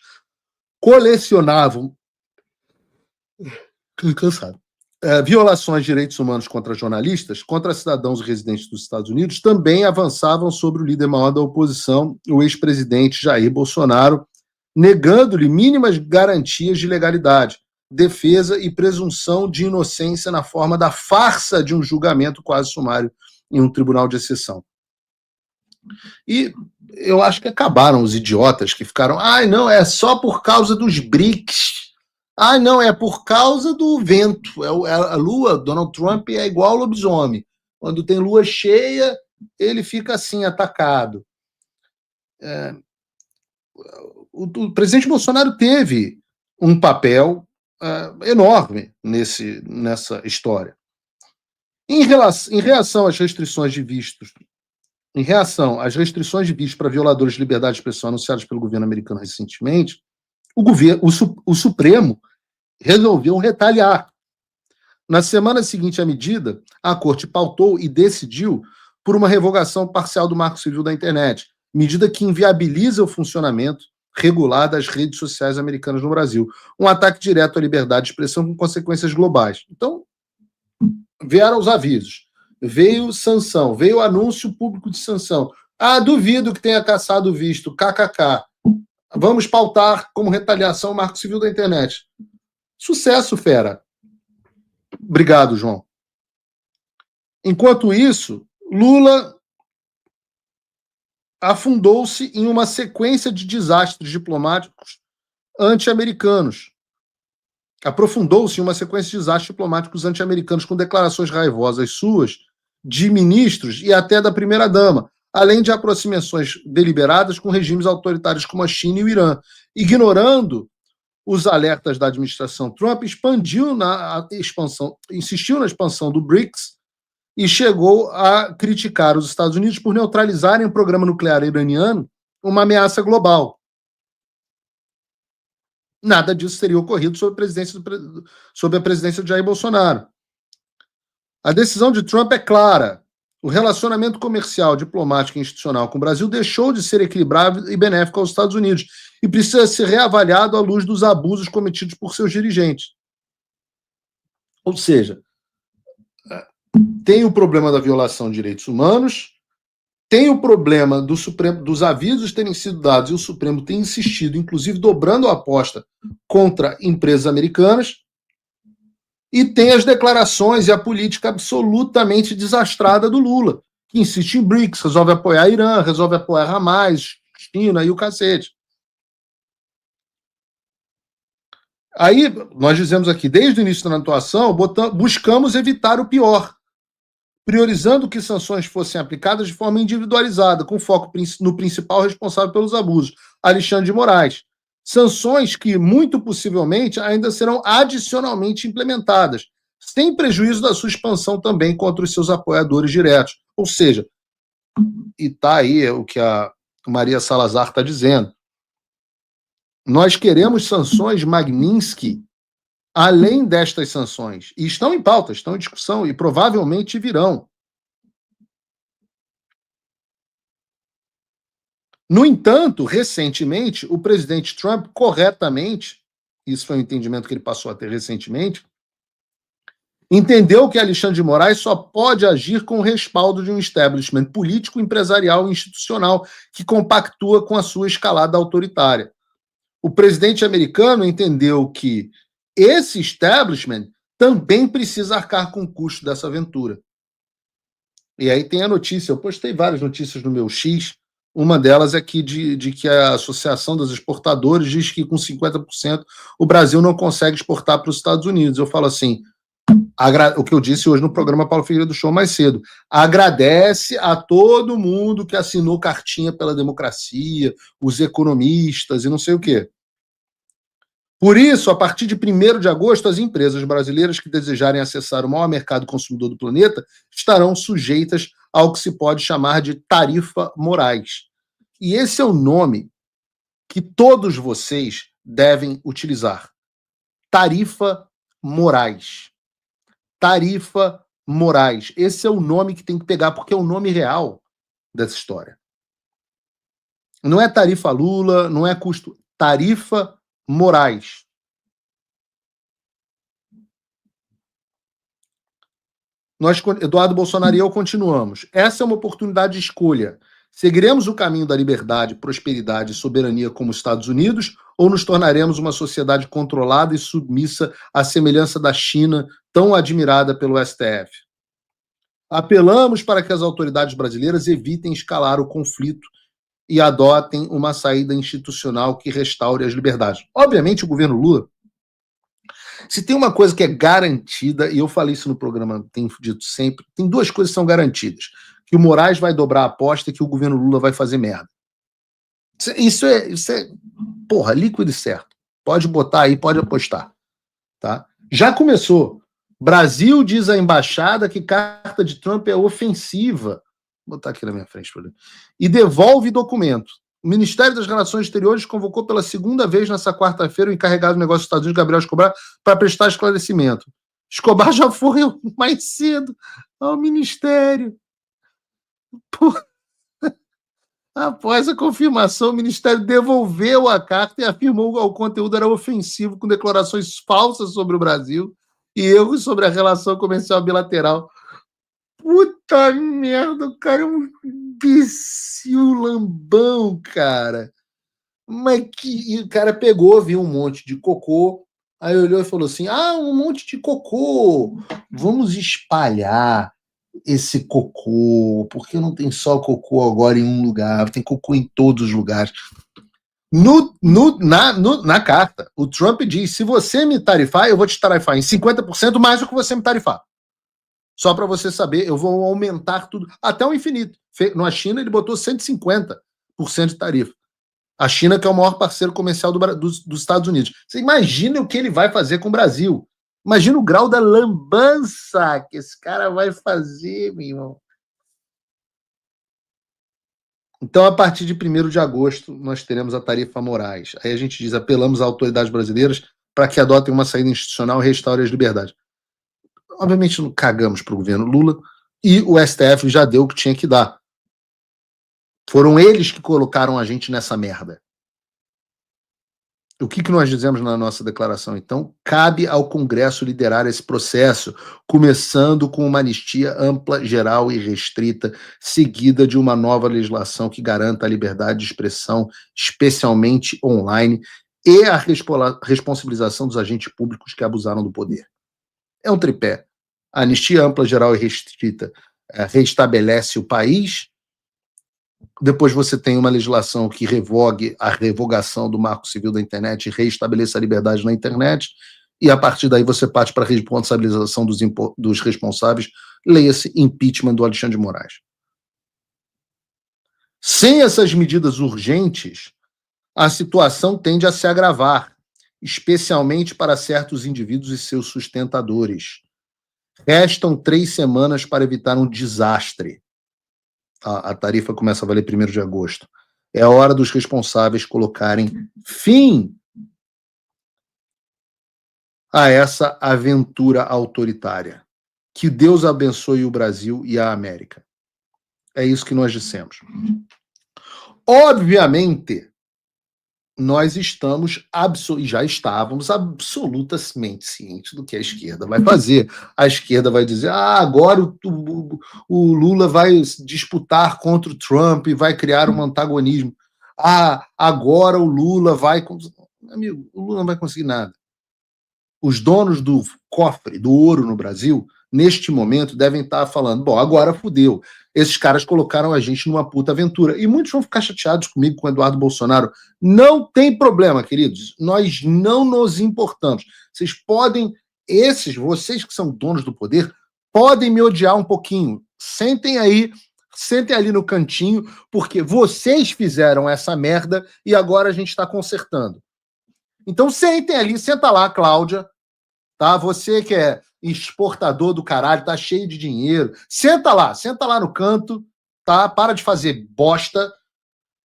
colecionavam cansado, violações de direitos humanos contra jornalistas, contra cidadãos e residentes dos Estados Unidos, também avançavam sobre o líder maior da oposição, o ex-presidente Jair Bolsonaro, negando-lhe mínimas garantias de legalidade, defesa e presunção de inocência na forma da farsa de um julgamento quase sumário em um tribunal de exceção. E eu acho que acabaram os idiotas que ficaram, não, é só por causa dos BRICS, não, é por causa do vento, a lua, Donald Trump é igual ao lobisomem, quando tem lua cheia, ele fica assim, atacado. O presidente Bolsonaro teve um papel enorme nessa história. Em reação às restrições de vistos, para violadores de liberdade de expressão anunciadas pelo governo americano recentemente, o Supremo resolveu retaliar. Na semana seguinte à medida, a Corte pautou e decidiu por uma revogação parcial do Marco Civil da Internet, medida que inviabiliza o funcionamento regular das redes sociais americanas no Brasil. Um ataque direto à liberdade de expressão com consequências globais. Então, vieram os avisos, veio sanção, veio anúncio público de sanção. Duvido que tenha caçado o visto, kkk. Vamos pautar como retaliação o Marco Civil da Internet. Sucesso, fera. Obrigado, João. Enquanto isso, Lula afundou-se em uma sequência de desastres diplomáticos anti-americanos. Aprofundou-se em uma sequência de desastres diplomáticos anti-americanos com declarações raivosas suas, de ministros e até da primeira-dama, além de aproximações deliberadas com regimes autoritários como a China e o Irã. Ignorando os alertas da administração Trump, insistiu na expansão do BRICS e chegou a criticar os Estados Unidos por neutralizarem o programa nuclear iraniano, uma ameaça global. Nada disso teria ocorrido sob a presidência de Jair Bolsonaro. A decisão de Trump é clara. O relacionamento comercial, diplomático e institucional com o Brasil deixou de ser equilibrado e benéfico aos Estados Unidos e precisa ser reavaliado à luz dos abusos cometidos por seus dirigentes. Ou seja, tem o problema da violação de direitos humanos, tem o problema dos avisos terem sido dados e o Supremo tem insistido, inclusive dobrando a aposta contra empresas americanas, e tem as declarações e a política absolutamente desastrada do Lula, que insiste em BRICS, resolve apoiar Irã, resolve apoiar Hamas, China e o cacete. Aí, nós dizemos aqui, desde o início da atuação, buscamos evitar o pior, priorizando que sanções fossem aplicadas de forma individualizada, com foco no principal responsável pelos abusos, Alexandre de Moraes. Sanções que, muito possivelmente, ainda serão adicionalmente implementadas, sem prejuízo da sua expansão também contra os seus apoiadores diretos. Ou seja, e está aí o que a Maria Salazar está dizendo, nós queremos sanções Magnitsky além destas sanções. E estão em pauta, estão em discussão e provavelmente virão. No entanto, recentemente, o presidente Trump, corretamente, isso foi um entendimento que ele passou a ter recentemente, entendeu que Alexandre de Moraes só pode agir com o respaldo de um establishment político, empresarial e institucional que compactua com a sua escalada autoritária. o presidente americano entendeu que esse establishment também precisa arcar com o custo dessa aventura. E aí tem a notícia, eu postei várias notícias no meu X, uma delas é de que a Associação dos Exportadores diz que com 50% o Brasil não consegue exportar para os Estados Unidos. Eu falo assim, o que eu disse hoje no programa Paulo Figueiredo Show mais cedo, agradece a todo mundo que assinou cartinha pela democracia, os economistas e não sei o quê. Por isso, a partir de 1º de agosto, as empresas brasileiras que desejarem acessar o maior mercado consumidor do planeta estarão sujeitas ao que se pode chamar de tarifa morais. E esse é o nome que todos vocês devem utilizar. Tarifa morais. Tarifa morais. Esse é o nome que tem que pegar, porque é o nome real dessa história. Não é tarifa Lula, não é custo. Tarifa morais. Nós, Eduardo Bolsonaro e eu, continuamos. Essa é uma oportunidade de escolha. Seguiremos o caminho da liberdade, prosperidade e soberania como Estados Unidos ou nos tornaremos uma sociedade controlada e submissa à semelhança da China, tão admirada pelo STF? Apelamos para que as autoridades brasileiras evitem escalar o conflito e adotem uma saída institucional que restaure as liberdades. Obviamente, o governo Lula, se tem uma coisa que é garantida, e eu falei isso no programa, tenho dito sempre, tem 2 coisas que são garantidas. Que o Moraes vai dobrar a aposta e que o governo Lula vai fazer merda. Isso é porra, líquido e certo. Pode botar aí, pode apostar. Tá? Já começou. Brasil diz à embaixada que carta de Trump é ofensiva. Vou botar aqui na minha frente. E devolve documento. O Ministério das Relações Exteriores convocou pela 2ª vez nessa quarta-feira o encarregado do negócio dos Estados Unidos, Gabriel Escobar, para prestar esclarecimento. Escobar já foi mais cedo ao Ministério. Após a confirmação, o Ministério devolveu a carta e afirmou que o conteúdo era ofensivo, com declarações falsas sobre o Brasil e erros sobre a relação comercial bilateral. Puta merda, o cara é um imbecil lambão, cara. Mas que... E o cara pegou, viu um monte de cocô, aí olhou e falou assim, um monte de cocô, vamos espalhar esse cocô, porque não tem só cocô agora em um lugar, tem cocô em todos os lugares. Na carta, o Trump diz, se você me tarifar, eu vou te tarifar em 50% mais do que você me tarifar. Só para você saber, eu vou aumentar tudo, até o infinito. Na China, ele botou 150% de tarifa. A China, que é o maior parceiro comercial dos Estados Unidos. Você imagina o que ele vai fazer com o Brasil. Imagina o grau da lambança que esse cara vai fazer, meu irmão. Então, a partir de 1º de agosto, nós teremos a tarifa morais. Aí a gente diz, apelamos às autoridades brasileiras para que adotem uma saída institucional e restaurem as liberdades. Obviamente, não cagamos para o governo Lula e o STF já deu o que tinha que dar. Foram eles que colocaram a gente nessa merda. O que nós dizemos na nossa declaração, então? Cabe ao Congresso liderar esse processo, começando com uma anistia ampla, geral e restrita, seguida de uma nova legislação que garanta a liberdade de expressão, especialmente online, e a responsabilização dos agentes públicos que abusaram do poder. É um tripé. A anistia ampla, geral e restrita restabelece o país. Depois você tem uma legislação que revogue a revogação do Marco Civil da internet e reestabeleça a liberdade na internet, e a partir daí você parte para a responsabilização dos responsáveis, leia-se impeachment do Alexandre de Moraes. Sem essas medidas urgentes, a situação tende a se agravar, especialmente para certos indivíduos e seus sustentadores. Restam 3 semanas para evitar um desastre. A tarifa começa a valer 1º de agosto. É a hora dos responsáveis colocarem fim a essa aventura autoritária. Que Deus abençoe o Brasil e a América. É isso que nós dissemos. Obviamente, nós estamos e já estávamos absolutamente cientes do que a esquerda vai fazer. A esquerda vai dizer, agora o Lula vai disputar contra o Trump e vai criar um antagonismo. Agora o Lula vai... amigo, o Lula não vai conseguir nada. Os donos do cofre, do ouro no Brasil, neste momento, devem estar falando, bom, agora fudeu. Esses caras colocaram a gente numa puta aventura. E muitos vão ficar chateados comigo, com o Eduardo Bolsonaro. Não tem problema, queridos. Nós não nos importamos. Vocês podem, vocês que são donos do poder, podem me odiar um pouquinho. Sentem ali no cantinho, porque vocês fizeram essa merda e agora a gente está consertando. Então sentem ali, senta lá, Cláudia, tá? Você que é exportador do caralho, tá cheio de dinheiro, senta lá no canto, tá? Para de fazer bosta,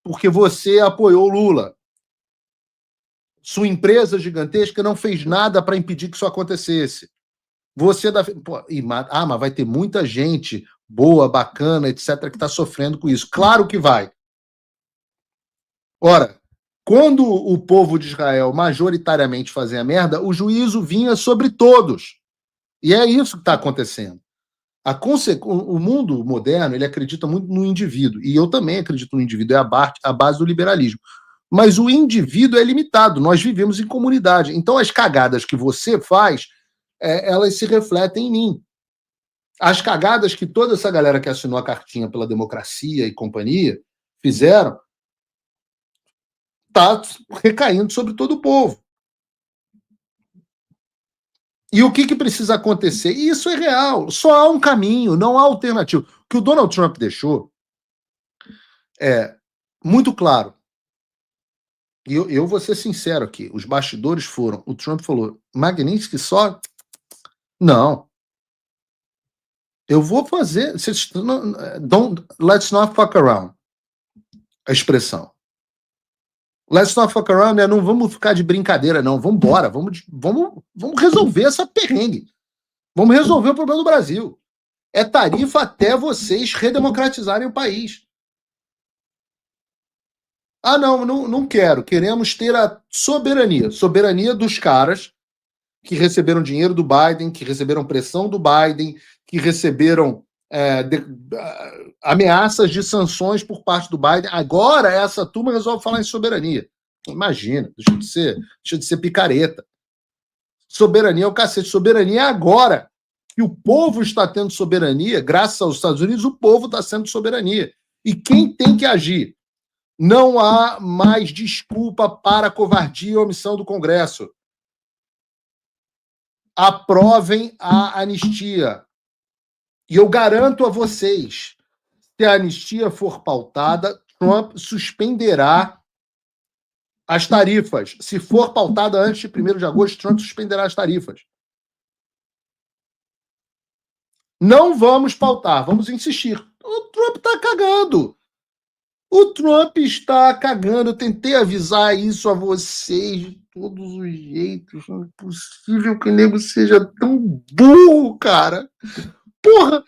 porque você apoiou o Lula. Sua empresa gigantesca não fez nada para impedir que isso acontecesse. Você mas vai ter muita gente boa, bacana, etc., que está sofrendo com isso. Claro que vai. Ora, quando o povo de Israel majoritariamente fazia merda, o juízo vinha sobre todos. E é isso que está acontecendo. O mundo moderno, ele acredita muito no indivíduo. E eu também acredito no indivíduo, é a base do liberalismo. Mas o indivíduo é limitado, nós vivemos em comunidade. Então as cagadas que você faz, elas se refletem em mim. As cagadas que toda essa galera que assinou a cartinha pela democracia e companhia fizeram, está recaindo sobre todo o povo. E o que precisa acontecer? E isso é real. Só há um caminho, não há alternativa. O que o Donald Trump deixou é muito claro. E eu vou ser sincero aqui. Os bastidores foram... O Trump falou, Magnitsky só... Não. Eu vou fazer... Let's not fuck around. A expressão. Let's not fuck around, não vamos ficar de brincadeira, não. Vamos embora, vamos resolver essa perrengue. Vamos resolver o problema do Brasil. É tarifa até vocês redemocratizarem o país. Ah, não quero. Queremos ter a soberania. Soberania dos caras que receberam dinheiro do Biden, que receberam pressão do Biden, que receberam ameaças de sanções por parte do Biden. Agora essa turma resolve falar em soberania. Imagina, deixa de ser picareta. Soberania é o cacete. Soberania é agora que o povo está tendo soberania, graças aos Estados Unidos, o povo está sendo soberania. E quem tem que agir? Não há mais desculpa para a covardia e omissão do Congresso. Aprovem a anistia. E eu garanto a vocês, se a anistia for pautada, Trump suspenderá as tarifas. Se for pautada antes de 1º de agosto, Trump suspenderá as tarifas. Não vamos pautar, vamos insistir. O Trump está cagando. O Trump está cagando. Eu tentei avisar isso a vocês de todos os jeitos. Não é possível que o nego seja tão burro, cara. Porra,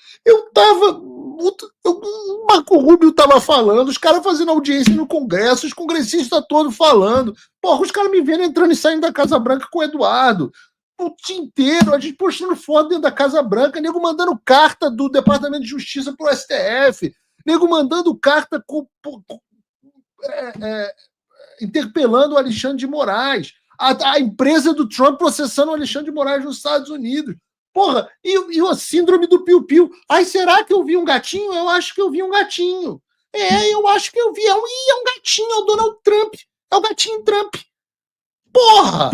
o Marco Rubio tava falando, os caras fazendo audiência no Congresso, os congressistas todos falando. Porra, os caras me vendo entrando e saindo da Casa Branca com o Eduardo. O dia inteiro, a gente postando foto dentro da Casa Branca, nego mandando carta do Departamento de Justiça pro STF, nego mandando carta interpelando o Alexandre de Moraes, a empresa do Trump processando o Alexandre de Moraes nos Estados Unidos. Porra, e a síndrome do piu-piu. Ai, será que eu vi um gatinho? Eu acho que eu vi um gatinho. Eu acho que eu vi. É um gatinho, é o Donald Trump. É o gatinho Trump. Porra!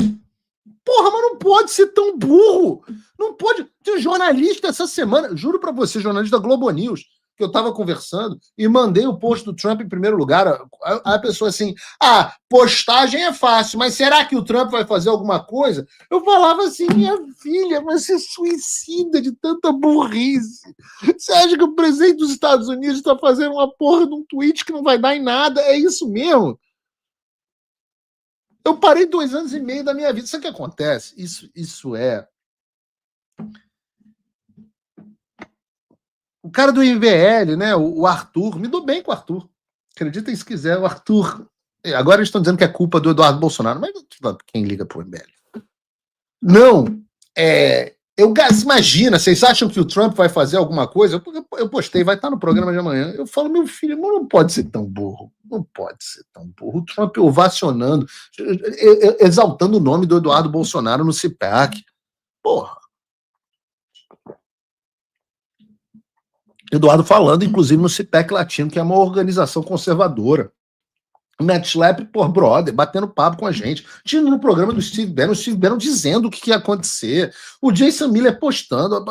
Porra, mas não pode ser tão burro. Não pode. Tem um jornalista essa semana, juro pra você, jornalista da Globo News, que eu tava conversando e mandei o post do Trump em primeiro lugar. A pessoa assim, postagem é fácil, mas será que o Trump vai fazer alguma coisa? Eu falava assim, minha filha, mas você suicida de tanta burrice. Você acha que o presidente dos Estados Unidos está fazendo uma porra de um tweet que não vai dar em nada? É isso mesmo? Eu parei 2 anos e meio da minha vida. Sabe o que acontece? Isso é... O cara do MBL, né? O Arthur, me dou bem com o Arthur. Acreditem se quiser, o Arthur. Agora eles estão dizendo que é culpa do Eduardo Bolsonaro, mas quem liga pro MBL? Não, Imagina, vocês acham que o Trump vai fazer alguma coisa? Eu postei, vai estar no programa de amanhã. Eu falo, meu filho, não pode ser tão burro. Não pode ser tão burro. O Trump ovacionando, exaltando o nome do Eduardo Bolsonaro no CPAC. Porra. Eduardo falando, inclusive, no CPAC Latino, que é uma organização conservadora. O Matt Schlapp, brother, batendo papo com a gente. Tinha no programa do Steve Bannon, o Steve Bannon dizendo o que ia acontecer. O Jason Miller postando.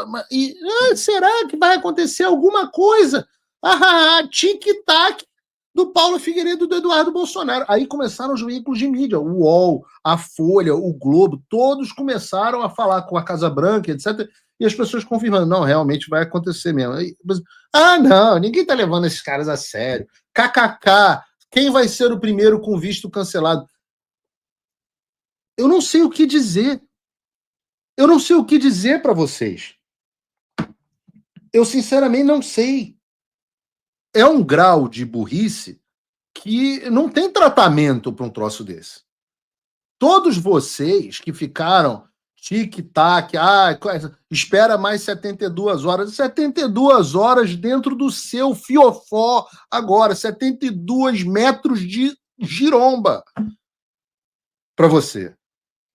Será que vai acontecer alguma coisa? Tic-tac do Paulo Figueiredo e do Eduardo Bolsonaro. Aí começaram os veículos de mídia, o UOL, a Folha, o Globo, todos começaram a falar com a Casa Branca, etc. E as pessoas confirmando, não, realmente vai acontecer mesmo. Não, ninguém tá levando esses caras a sério. KKK. Quem vai ser o primeiro com visto cancelado? Eu não sei o que dizer. Eu não sei o que dizer para vocês. Eu, sinceramente, não sei. É um grau de burrice que não tem tratamento para um troço desse. Todos vocês que ficaram tic-tac, espera mais 72 horas. 72 horas dentro do seu fiofó agora. 72 metros de giromba para você.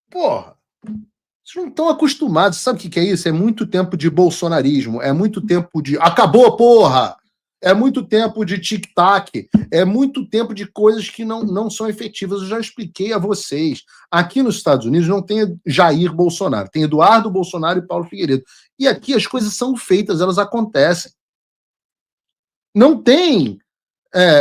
Porra, vocês não estão acostumados. Sabe o que é isso? É muito tempo de bolsonarismo. É muito tempo de... Acabou, porra! É muito tempo de tic-tac, é muito tempo de coisas que não são efetivas. Eu já expliquei a vocês. Aqui nos Estados Unidos não tem Jair Bolsonaro, tem Eduardo Bolsonaro e Paulo Figueiredo. E aqui as coisas são feitas, elas acontecem. Não tem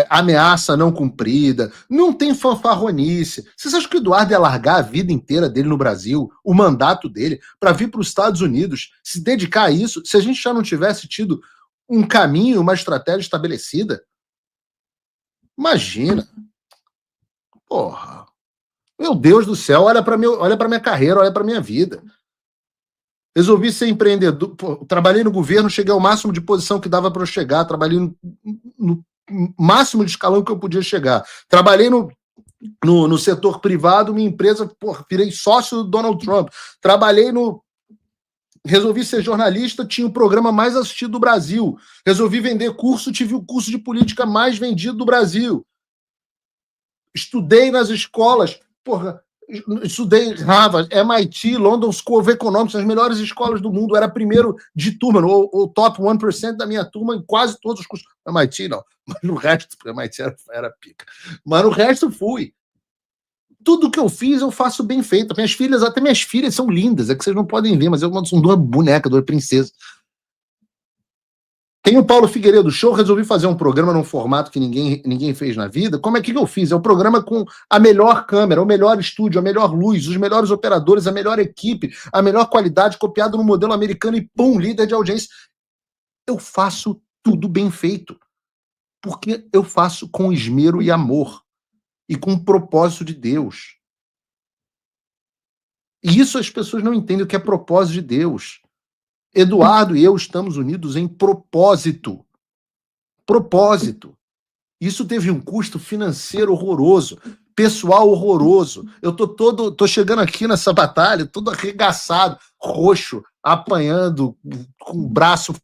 ameaça não cumprida, não tem fanfarronice. Vocês acham que o Eduardo ia largar a vida inteira dele no Brasil, o mandato dele, para vir para os Estados Unidos, se dedicar a isso, se a gente já não tivesse tido um caminho, uma estratégia estabelecida? Imagina. Porra. Meu Deus do céu, olha para minha carreira, olha para minha vida. Resolvi ser empreendedor, trabalhei no governo, cheguei ao máximo de posição que dava para eu chegar, trabalhei no máximo de escalão que eu podia chegar. Trabalhei no setor privado, minha empresa, virei sócio do Donald Trump. Resolvi ser jornalista, tinha o programa mais assistido do Brasil. Resolvi vender curso, tive o curso de política mais vendido do Brasil. Estudei nas escolas, estudei em Harvard, MIT, London School of Economics, as melhores escolas do mundo. Era primeiro de turma, o top 1% da minha turma em quase todos os cursos. MIT não, mas no resto, MIT era pica. Mas no resto fui. Tudo que eu fiz, eu faço bem feito. Até minhas filhas são lindas, é que vocês não podem ver, mas eu sou uma boneca, uma princesa. Tem o Paulo Figueiredo Show, resolvi fazer um programa num formato que ninguém fez na vida. Como é que eu fiz? É um programa com a melhor câmera, o melhor estúdio, a melhor luz, os melhores operadores, a melhor equipe, a melhor qualidade, copiado no modelo americano e líder de audiência. Eu faço tudo bem feito. Porque eu faço com esmero e amor. E com o propósito de Deus. E isso as pessoas não entendem o que é propósito de Deus. Eduardo e eu estamos unidos em propósito. Propósito. Isso teve um custo financeiro horroroso, pessoal horroroso. Eu tô chegando aqui nessa batalha, todo arregaçado, roxo, apanhando, com o braço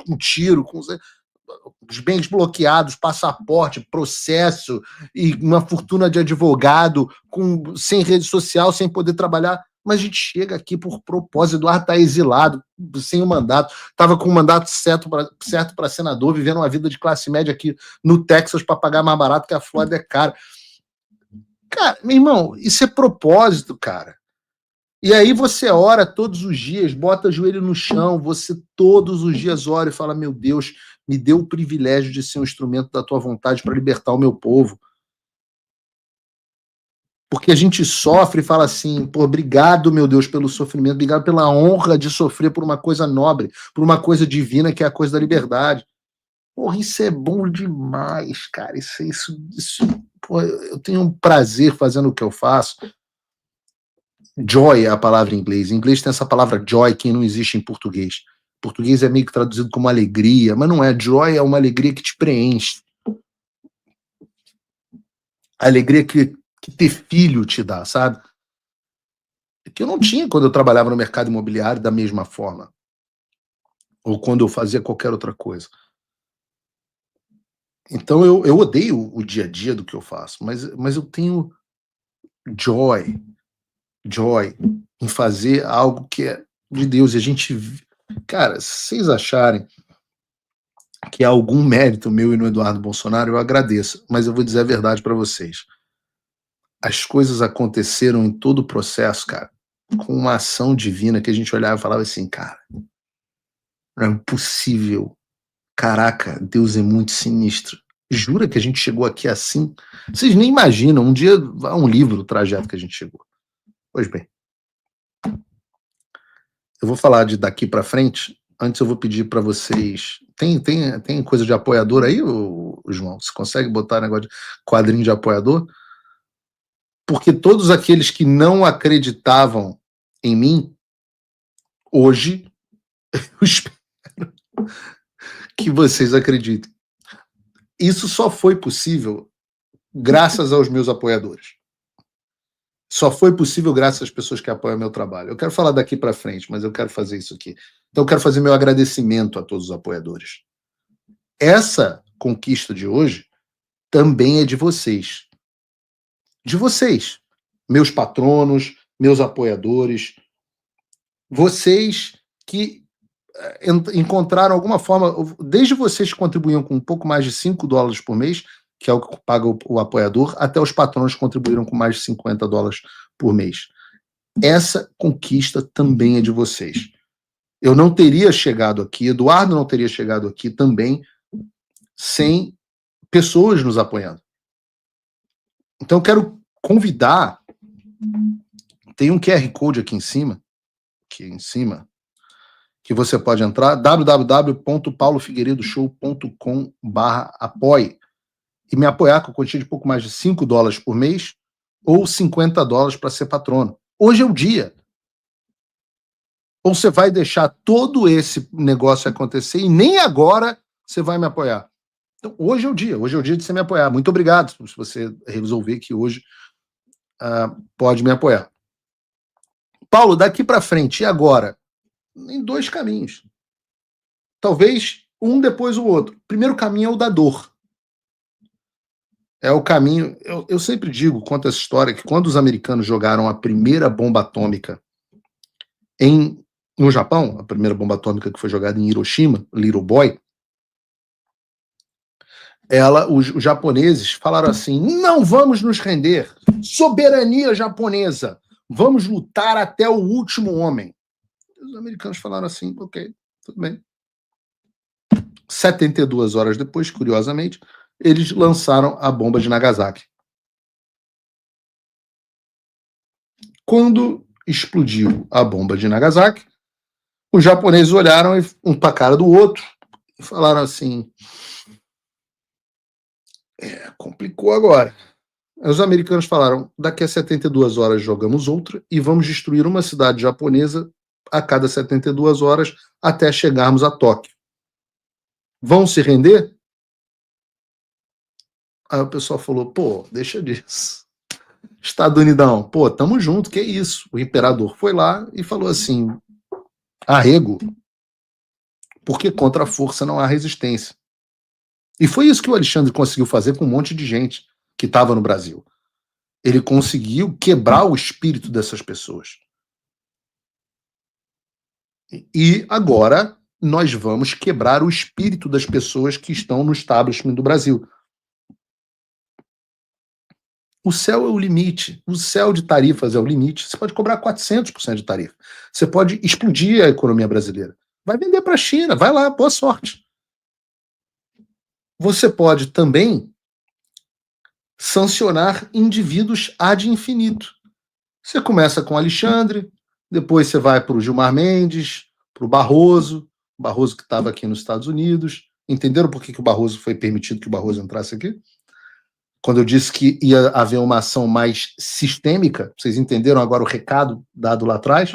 com tiro, com os bens bloqueados, passaporte, processo e uma fortuna de advogado, sem rede social, sem poder trabalhar. Mas a gente chega aqui por propósito. Eduardo está exilado, sem o mandato. Estava com o mandato certo para senador, vivendo uma vida de classe média aqui no Texas para pagar mais barato, que a Flórida é cara. Cara, meu irmão, isso é propósito, cara. E aí você ora todos os dias, bota o joelho no chão, você todos os dias ora e fala, meu Deus, me deu o privilégio de ser um instrumento da tua vontade para libertar o meu povo. Porque a gente sofre e fala assim, obrigado, meu Deus, pelo sofrimento, obrigado pela honra de sofrer por uma coisa nobre, por uma coisa divina, que é a coisa da liberdade. Isso é bom demais, cara. Eu tenho um prazer fazendo o que eu faço. Joy é a palavra em inglês. Em inglês tem essa palavra joy que não existe em português. Em português é meio que traduzido como alegria, mas não é. Joy é uma alegria que te preenche. A alegria que ter filho te dá, sabe? que eu não tinha quando eu trabalhava no mercado imobiliário da mesma forma, ou quando eu fazia qualquer outra coisa. Então eu odeio o dia a dia do que eu faço, mas eu tenho joy em fazer algo que é de Deus. E a gente, cara, se vocês acharem que há algum mérito meu e no Eduardo Bolsonaro, eu agradeço, mas eu vou dizer a verdade para vocês. As coisas aconteceram em todo o processo, cara, com uma ação divina que a gente olhava e falava assim, cara, não é impossível. Caraca, Deus é muito sinistro. Jura que a gente chegou aqui assim? Vocês nem imaginam, um dia vai um livro o trajeto que a gente chegou. Pois bem, eu vou falar de daqui para frente. Antes eu vou pedir para vocês... Tem coisa de apoiador aí, João? Você consegue botar negócio de quadrinho de apoiador? Porque todos aqueles que não acreditavam em mim, hoje, eu espero que vocês acreditem. Isso só foi possível graças aos meus apoiadores. Só foi possível graças às pessoas que apoiam meu trabalho. Eu quero falar daqui para frente, mas eu quero fazer isso aqui. Então eu quero fazer meu agradecimento a todos os apoiadores. Essa conquista de hoje também é de vocês. De vocês. Meus patronos, meus apoiadores. Vocês que encontraram alguma forma, desde vocês que contribuíam com um pouco mais de $5 por mês, que é o que paga o apoiador, até os patronos que contribuíram com mais de $50 por mês. Essa conquista também é de vocês. Eu não teria chegado aqui, Eduardo não teria chegado aqui também sem pessoas nos apoiando. Então eu quero convidar, tem um QR Code aqui em cima, que você pode entrar, www.paulofigueiredoshow.com/apoie, e me apoiar com a quantia de pouco mais de $5 por mês, ou $50 para ser patrono. Hoje é o dia. Ou você vai deixar todo esse negócio acontecer e nem agora você vai me apoiar. Então, hoje é o dia de você me apoiar. Muito obrigado se você resolver que hoje pode me apoiar. Paulo, daqui para frente, e agora? Em 2 caminhos. Talvez um depois o outro. O primeiro caminho é o da dor. É o caminho... Eu sempre digo, conto essa história, que quando os americanos jogaram a primeira bomba atômica no Japão, a primeira bomba atômica que foi jogada em Hiroshima, Little Boy, os japoneses falaram assim, não vamos nos render, soberania japonesa, vamos lutar até o último homem. Os americanos falaram assim, ok, tudo bem. 72 horas depois, curiosamente, eles lançaram a bomba de Nagasaki. Quando explodiu a bomba de Nagasaki, os japoneses olharam um para a cara do outro e falaram assim, complicou agora. Os americanos falaram, daqui a 72 horas jogamos outra e vamos destruir uma cidade japonesa a cada 72 horas até chegarmos a Tóquio. Vão se render? Aí o pessoal falou, pô, deixa disso. Estados Unidão, pô, tamo junto, que isso? O imperador foi lá e falou assim, arrego, porque contra a força não há resistência. E foi isso que o Alexandre conseguiu fazer com um monte de gente que estava no Brasil. Ele conseguiu quebrar o espírito dessas pessoas. E agora nós vamos quebrar o espírito das pessoas que estão no establishment do Brasil. O céu é o limite. O céu de tarifas é o limite. Você pode cobrar 400% de tarifa. Você pode explodir a economia brasileira. Vai vender para a China. Vai lá, boa sorte. Você pode também sancionar indivíduos ad infinito. Você começa com Alexandre, depois você vai para o Gilmar Mendes, para o Barroso que estava aqui nos Estados Unidos. Entenderam por que o Barroso foi permitido que o Barroso entrasse aqui? Quando eu disse que ia haver uma ação mais sistêmica, vocês entenderam agora o recado dado lá atrás?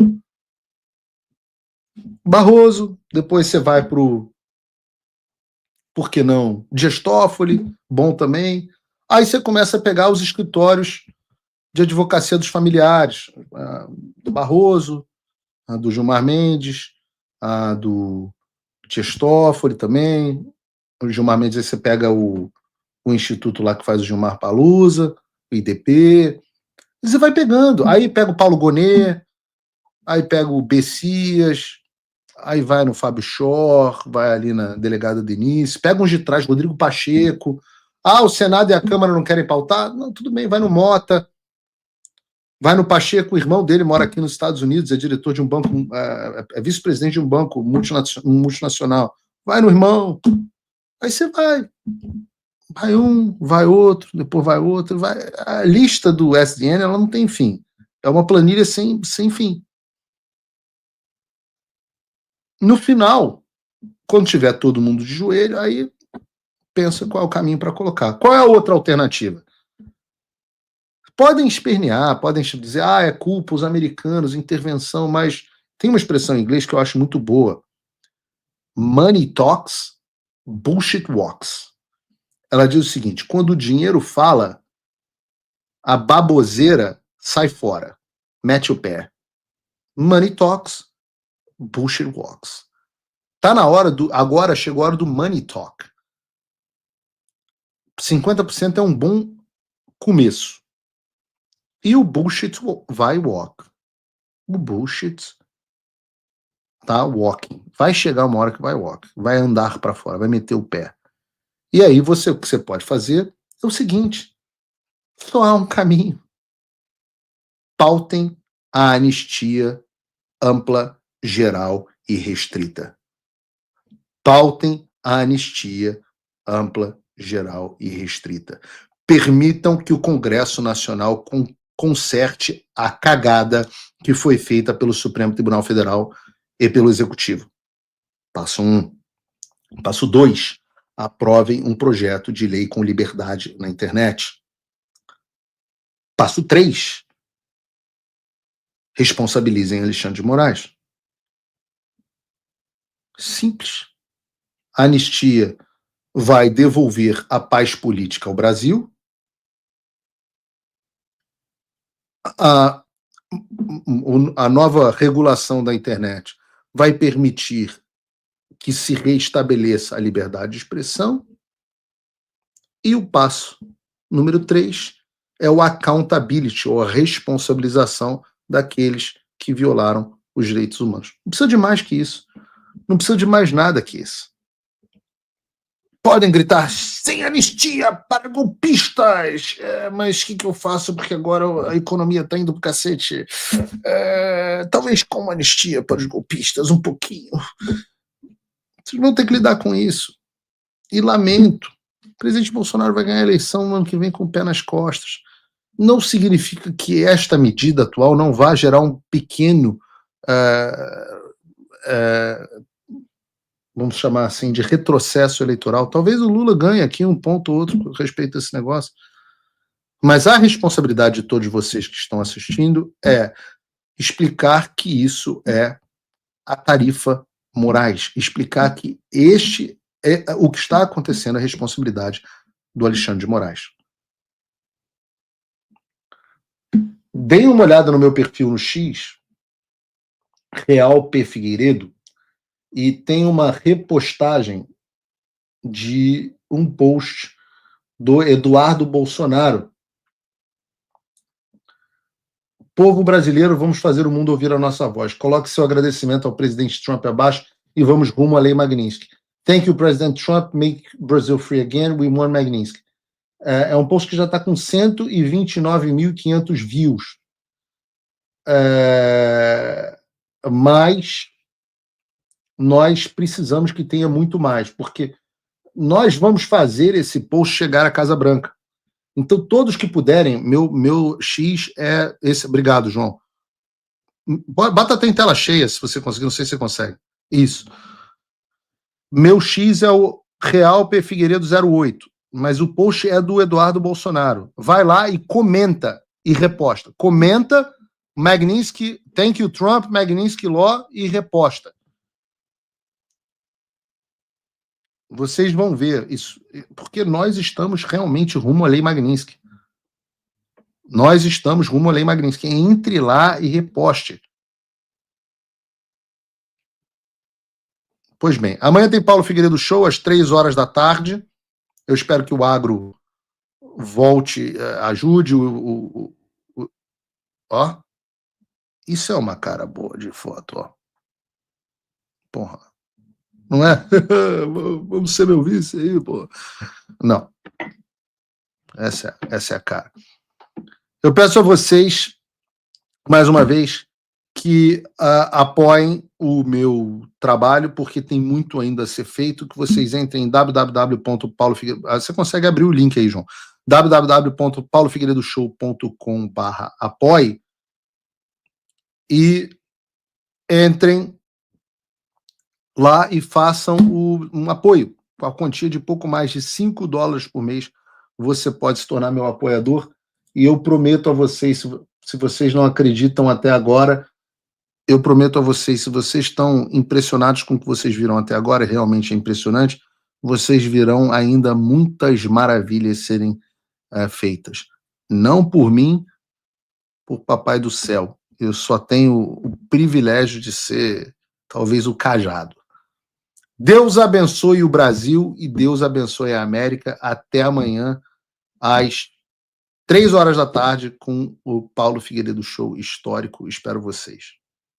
Barroso, depois você vai para o, por que não, Dias Toffoli, bom também. Aí você começa a pegar os escritórios de advocacia dos familiares, do Barroso, do Gilmar Mendes, do Dias Toffoli também. O Gilmar Mendes, aí você pega o instituto lá que faz o Gilmar Palusa, o IDP, e você vai pegando. Aí pega o Paulo Gonet, aí pega o Bessias, aí vai no Fábio Schor, vai ali na delegada Denise, pega uns de trás, Rodrigo Pacheco. O Senado e a Câmara não querem pautar? Não, tudo bem, vai no Mota, vai no Pacheco, o irmão dele mora aqui nos Estados Unidos, é diretor de um banco, é vice-presidente de um banco multinacional. Vai no irmão. Aí você vai. Vai um, vai outro, depois vai outro. Vai. A lista do SDN ela não tem fim. É uma planilha sem fim. No final, quando tiver todo mundo de joelho, aí pensa qual é o caminho para colocar. Qual é a outra alternativa? Podem espernear, podem dizer, é culpa os americanos, intervenção, mas tem uma expressão em inglês que eu acho muito boa. Money talks, bullshit walks. Ela diz o seguinte, quando o dinheiro fala, a baboseira sai fora, mete o pé. Money talks, bullshit walks. Tá na hora agora chegou a hora do money talk. 50% é um bom começo. E o bullshit vai walk. O bullshit tá walking. Vai chegar uma hora que vai walk. Vai andar para fora, vai meter o pé. E aí o que você pode fazer é o seguinte. Só há um caminho. Pautem a anistia ampla, geral e restrita. Pautem a anistia ampla, geral e restrita. Permitam que o Congresso Nacional conserte a cagada que foi feita pelo Supremo Tribunal Federal e pelo Executivo. Passo 1. Passo 2. Aprovem um projeto de lei com liberdade na internet. Passo 3. Responsabilizem Alexandre de Moraes. Simples. A anistia vai devolver a paz política ao Brasil. A nova regulação da internet vai permitir que se reestabeleça a liberdade de expressão. E o passo número 3 é o accountability, ou a responsabilização daqueles que violaram os direitos humanos. Não precisa de mais que isso. Não precisa de mais nada que isso. Podem gritar, sem anistia para golpistas! Mas o que eu faço? Porque agora a economia está indo pro cacete. Talvez com uma anistia para os golpistas, um pouquinho. Vocês vão ter que lidar com isso. E lamento, o presidente Bolsonaro vai ganhar a eleição no ano que vem com o pé nas costas. Não significa que esta medida atual não vá gerar um pequeno, vamos chamar assim, de retrocesso eleitoral. Talvez o Lula ganhe aqui um ponto ou outro com respeito a esse negócio. Mas a responsabilidade de todos vocês que estão assistindo é explicar que isso é a tarifa Moraes, explicar que este é o que está acontecendo, a responsabilidade do Alexandre de Moraes. Deem uma olhada no meu perfil no X, Real P. Figueiredo, e tem uma repostagem de um post do Eduardo Bolsonaro. Povo brasileiro, vamos fazer o mundo ouvir a nossa voz. Coloque seu agradecimento ao presidente Trump abaixo e vamos rumo à lei Magnitsky. Thank you, President Trump. Make Brazil free again. We want Magnitsky. É um post que já está com 129.500 views. Mas nós precisamos que tenha muito mais, porque nós vamos fazer esse post chegar à Casa Branca. Então, todos que puderem, meu X é esse. Obrigado, João. Bota até em tela cheia, se você conseguir, não sei se você consegue. Isso. Meu X é o Real P. Figueiredo 08, mas o post é do Eduardo Bolsonaro. Vai lá e comenta e reposta. Comenta Magnitsky, thank you Trump, Magnitsky Law e reposta. Vocês vão ver isso, porque nós estamos realmente rumo à lei Magnitsky. Nós estamos rumo à Lei Magnitsky. Entre lá e reposte. Pois bem, amanhã tem Paulo Figueiredo Show, às 3 horas da tarde. Eu espero que o agro volte, ajude ó. Isso é uma cara boa de foto, ó. Porra. Não é? Vamos ser meu vice aí, pô. Não. Essa é a cara. Eu peço a vocês, mais uma vez, que apoiem o meu trabalho, porque tem muito ainda a ser feito, que vocês entrem em www.paulofigueiredo. Você consegue abrir o link aí, João. www.paulofigueiredoshow.com/apoie e entrem lá e façam um apoio. Com a quantia de pouco mais de $5 por mês, você pode se tornar meu apoiador. E eu prometo a vocês, se vocês não acreditam até agora, eu prometo a vocês, se vocês estão impressionados com o que vocês viram até agora, realmente é impressionante, vocês virão ainda muitas maravilhas serem feitas. Não por mim, por Papai do Céu. Eu só tenho o privilégio de ser, talvez, o cajado. Deus abençoe o Brasil e Deus abençoe a América. Até amanhã, às 3 horas da tarde, com o Paulo Figueiredo Show Histórico. Espero vocês.